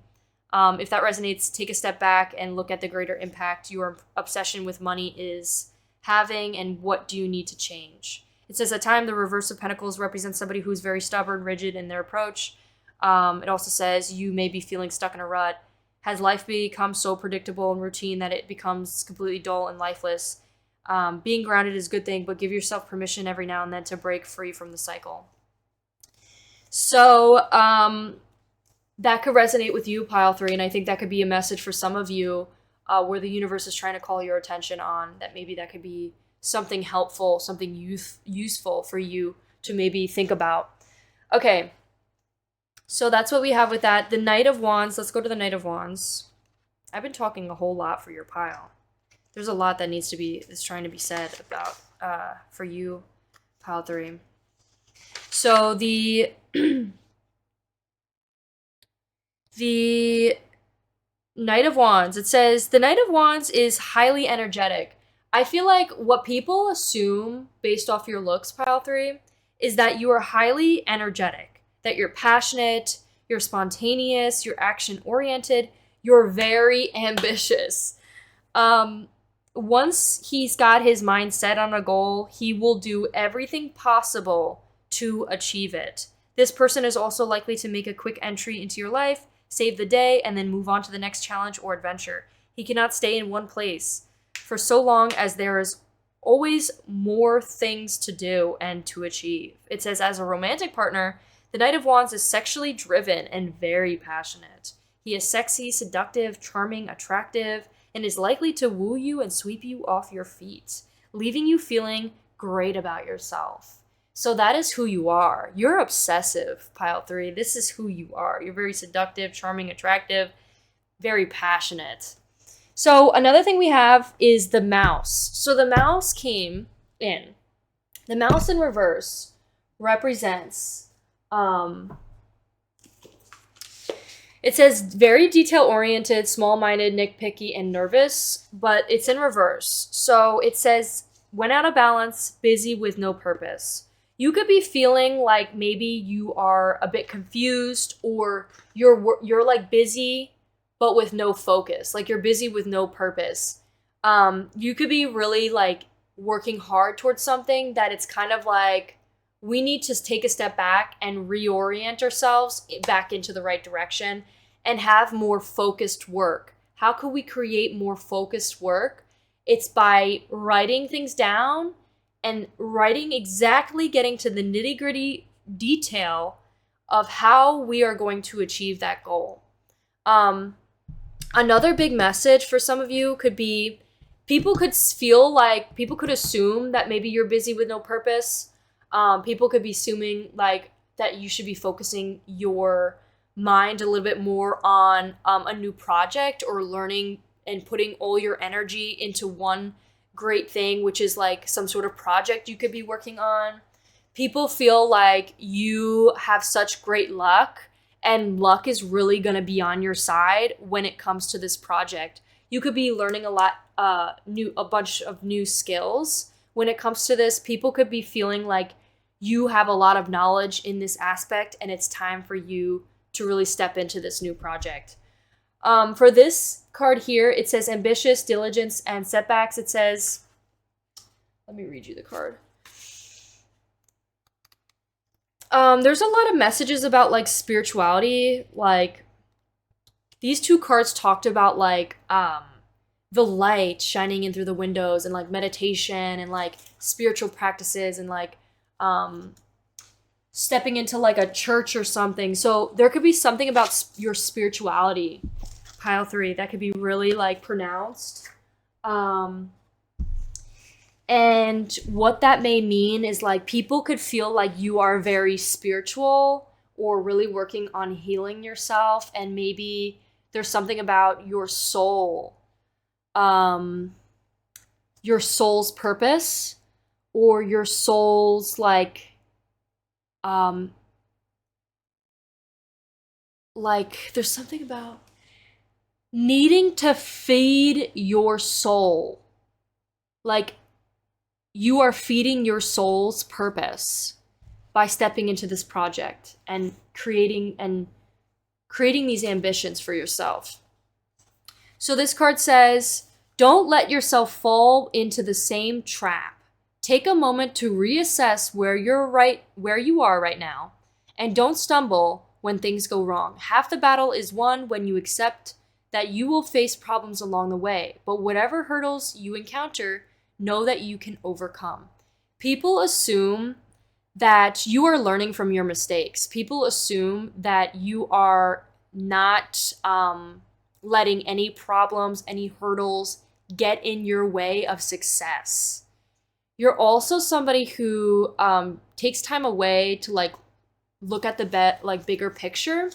If that resonates, take a step back and look at the greater impact your obsession with money is having, and what do you need to change. It says at time the reverse of Pentacles represents somebody who's very stubborn, rigid in their approach. It also says you may be feeling stuck in a rut, Has life become so predictable and routine that it becomes completely dull and lifeless? Being grounded is a good thing, but give yourself permission every now and then to break free from the cycle. So that could resonate with you, pile 3, and I think that could be a message for some of you where the universe is trying to call your attention on that. Maybe that could be something helpful, something useful for you to maybe think about. Okay, so that's what we have with that. The Knight of Wands. Let's go to the Knight of Wands. I've been talking a whole lot for your pile. There's a lot that is trying to be said about for you, pile 3. So the the Knight of Wands, it says the Knight of Wands is highly energetic. I feel like what people assume based off your looks, pile 3, is that you are highly energetic, that you're passionate, you're spontaneous, you're action-oriented, you're very ambitious. Once he's got his mind set on a goal, he will do everything possible to achieve it. This person is also likely to make a quick entry into your life, save the day, and then move on to the next challenge or adventure. He cannot stay in one place for so long as there is always more things to do and to achieve. It says, as a romantic partner, the Knight of Wands is sexually driven and very passionate. He is sexy, seductive, charming, attractive, and is likely to woo you and sweep you off your feet, leaving you feeling great about yourself. So that is who you are. You're obsessive, pile 3. This is who you are. You're very seductive, charming, attractive, very passionate. So another thing we have is the Mouse. So the Mouse came in. The Mouse in reverse represents, it says very detail-oriented, small-minded, nitpicky, and nervous, but it's in reverse. So it says, when out of balance, busy with no purpose. You could be feeling like maybe you are a bit confused, or you're like busy but with no focus. Like you're busy with no purpose. You could be really like working hard towards something that it's kind of like we need to take a step back and reorient ourselves back into the right direction and have more focused work. How could we create more focused work? It's by writing things down and writing exactly, getting to the nitty-gritty detail of how we are going to achieve that goal. Another big message for some of you could be people could assume that maybe you're busy with no purpose. People could be assuming like that you should be focusing your mind a little bit more on a new project or learning and putting all your energy into one great thing, which is like some sort of project you could be working on. People feel like you have such great luck and luck is really going to be on your side when it comes to this project. You could be learning a bunch of new skills. When it comes to this, people could be feeling like you have a lot of knowledge in this aspect and it's time for you to really step into this new project. For this card here, it says ambitious, diligence, and setbacks. It says, let me read you the card. There's a lot of messages about like spirituality. Like these two cards talked about like the light shining in through the windows and like meditation and like spiritual practices and like stepping into like a church or something. So there could be something about your spirituality, pile 3, that could be really like pronounced. And what that may mean is like people could feel like you are very spiritual or really working on healing yourself, and maybe there's something about your soul, your soul's purpose, or your soul's like there's something about needing to feed your soul. Like you are feeding your soul's purpose by stepping into this project and creating these ambitions for yourself. So this card says, don't let yourself fall into the same trap. Take a moment to reassess where you are right now, and don't stumble when things go wrong. Half the battle is won when you accept that you will face problems along the way, but whatever hurdles you encounter, know that you can overcome. People assume that you are learning from your mistakes. People assume that you are not letting any problems, any hurdles get in your way of success. You're also somebody who takes time away to like look at the bigger picture.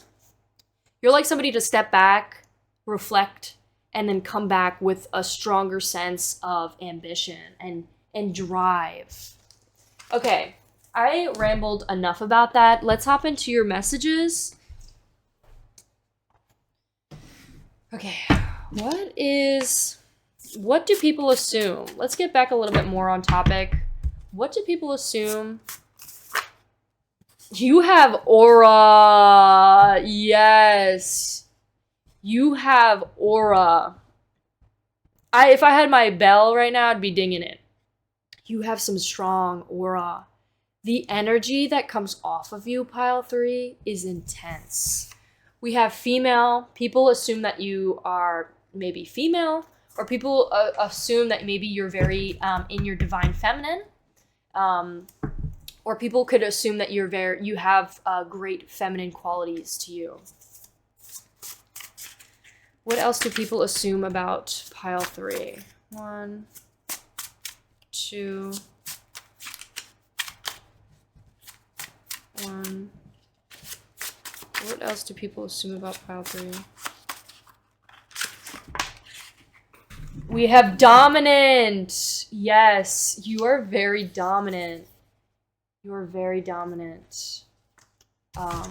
You're like somebody to step back, reflect, and then come back with a stronger sense of ambition and drive. Okay, I rambled enough about that. Let's hop into your messages. Okay, what do people assume? Let's get back a little bit more on topic. What do people assume? You have aura. Yes. You have aura. If I had my bell right now, I'd be dinging it. You have some strong aura. The energy that comes off of you, pile 3, is intense. We have female. People assume that you are maybe female, or people assume that maybe you're very in your divine feminine. Or people could assume that you have great feminine qualities to you. What else do people assume about pile 3? 1, 2, 1. What else do people assume about pile 3? We have dominant. Yes, you are very dominant. You are very dominant. Pile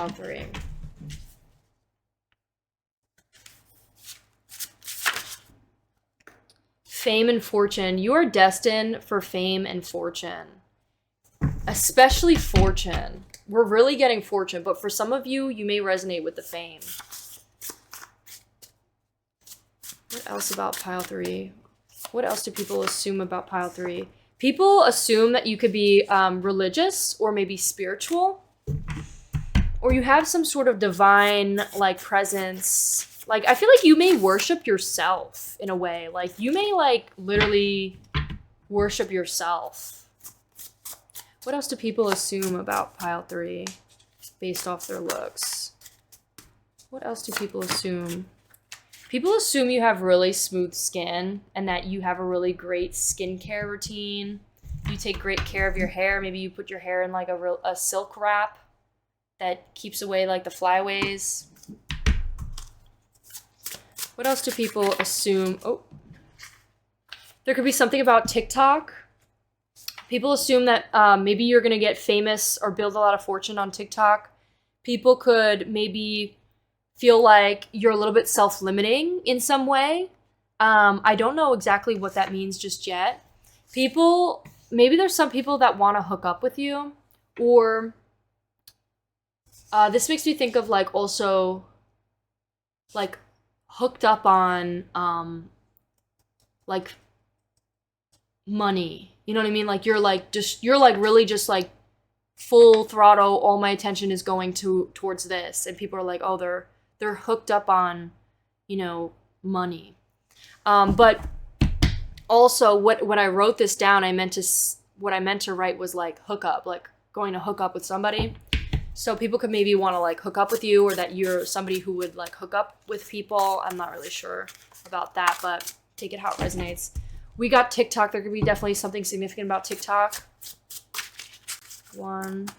3. Fame and fortune. You are destined for fame and fortune. Especially fortune. We're really getting fortune, but for some of you, you may resonate with the fame. What else about pile 3? What else do people assume about pile 3? People assume that you could be religious or maybe spiritual, or you have some sort of divine like presence. Like, I feel like you may worship yourself in a way. Like, you may like literally worship yourself. What else do people assume about pile 3 based off their looks? What else do people assume? People assume you have really smooth skin and that you have a really great skincare routine. You take great care of your hair. Maybe you put your hair in like a silk wrap that keeps away like the flyaways. What else do people assume? Oh, there could be something about TikTok. People assume that maybe you're going to get famous or build a lot of fortune on TikTok. People could maybe feel like you're a little bit self-limiting in some way. I don't know exactly what that means just yet. Maybe there's some people that want to hook up with you, or this makes me think of like also like hooked up on like money. You know what I mean? Like you're like really just like full throttle. All my attention is going towards this, and people are like, oh, they're hooked up on, you know, money. But also when I wrote this down, what I meant to write was like hook up, like going to hook up with somebody. So people could maybe want to like hook up with you, or that you're somebody who would like hook up with people. I'm not really sure about that, but take it how it resonates. We got TikTok. There could be definitely something significant about TikTok. 1.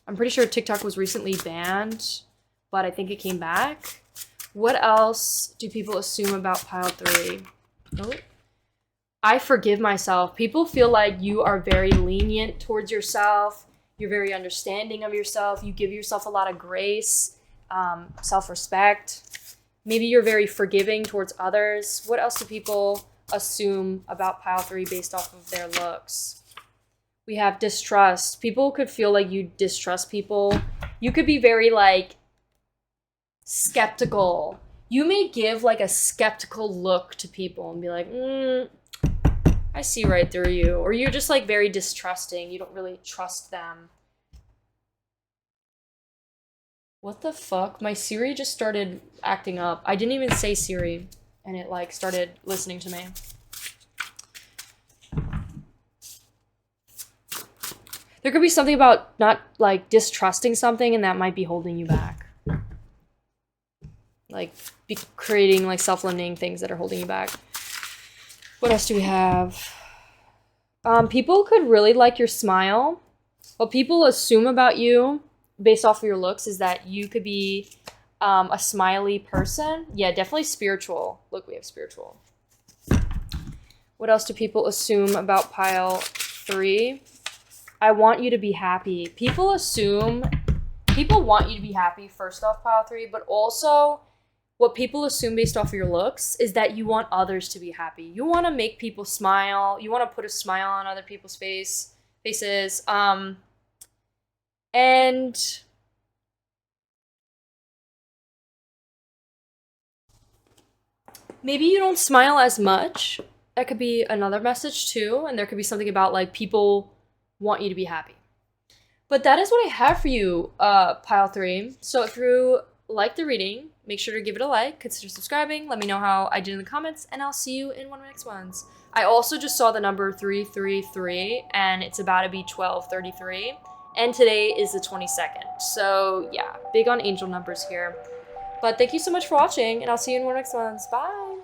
I'm pretty sure TikTok was recently banned, but I think it came back. What else do people assume about pile 3? Oh. I forgive myself. People feel like you are very lenient towards yourself. You're very understanding of yourself. You give yourself a lot of grace, self-respect. Maybe you're very forgiving towards others. What else do people assume about pile 3 based off of their looks? We have distrust. People could feel like you distrust people. You could be very like skeptical. You may give like a skeptical look to people and be like, I see right through you. Or you're just like very distrusting. You don't really trust them. What the fuck? My Siri just started acting up. I didn't even say Siri, and it like started listening to me. There could be something about not like distrusting something, and that might be holding you back. Like be creating like self-limiting things that are holding you back. What else do we have? People could really like your smile. What people assume about you based off of your looks is that you could be a smiley person. Yeah, definitely spiritual. Look, we have spiritual. What else do people assume about pile 3? I want you to be happy. People want you to be happy first off pile 3, but also what people assume based off of your looks is that you want others to be happy. You want to make people smile. You want to put a smile on other people's faces. And maybe you don't smile as much. That could be another message too. And there could be something about like people want you to be happy. But that is what I have for you, pile 3. So if you like the reading, make sure to give it a like, consider subscribing, let me know how I did in the comments, and I'll see you in one of my next ones. I also just saw the number 333, and it's about to be 1233, and today is the 22nd. So yeah, big on angel numbers here. But thank you so much for watching, and I'll see you in one of my next ones. Bye!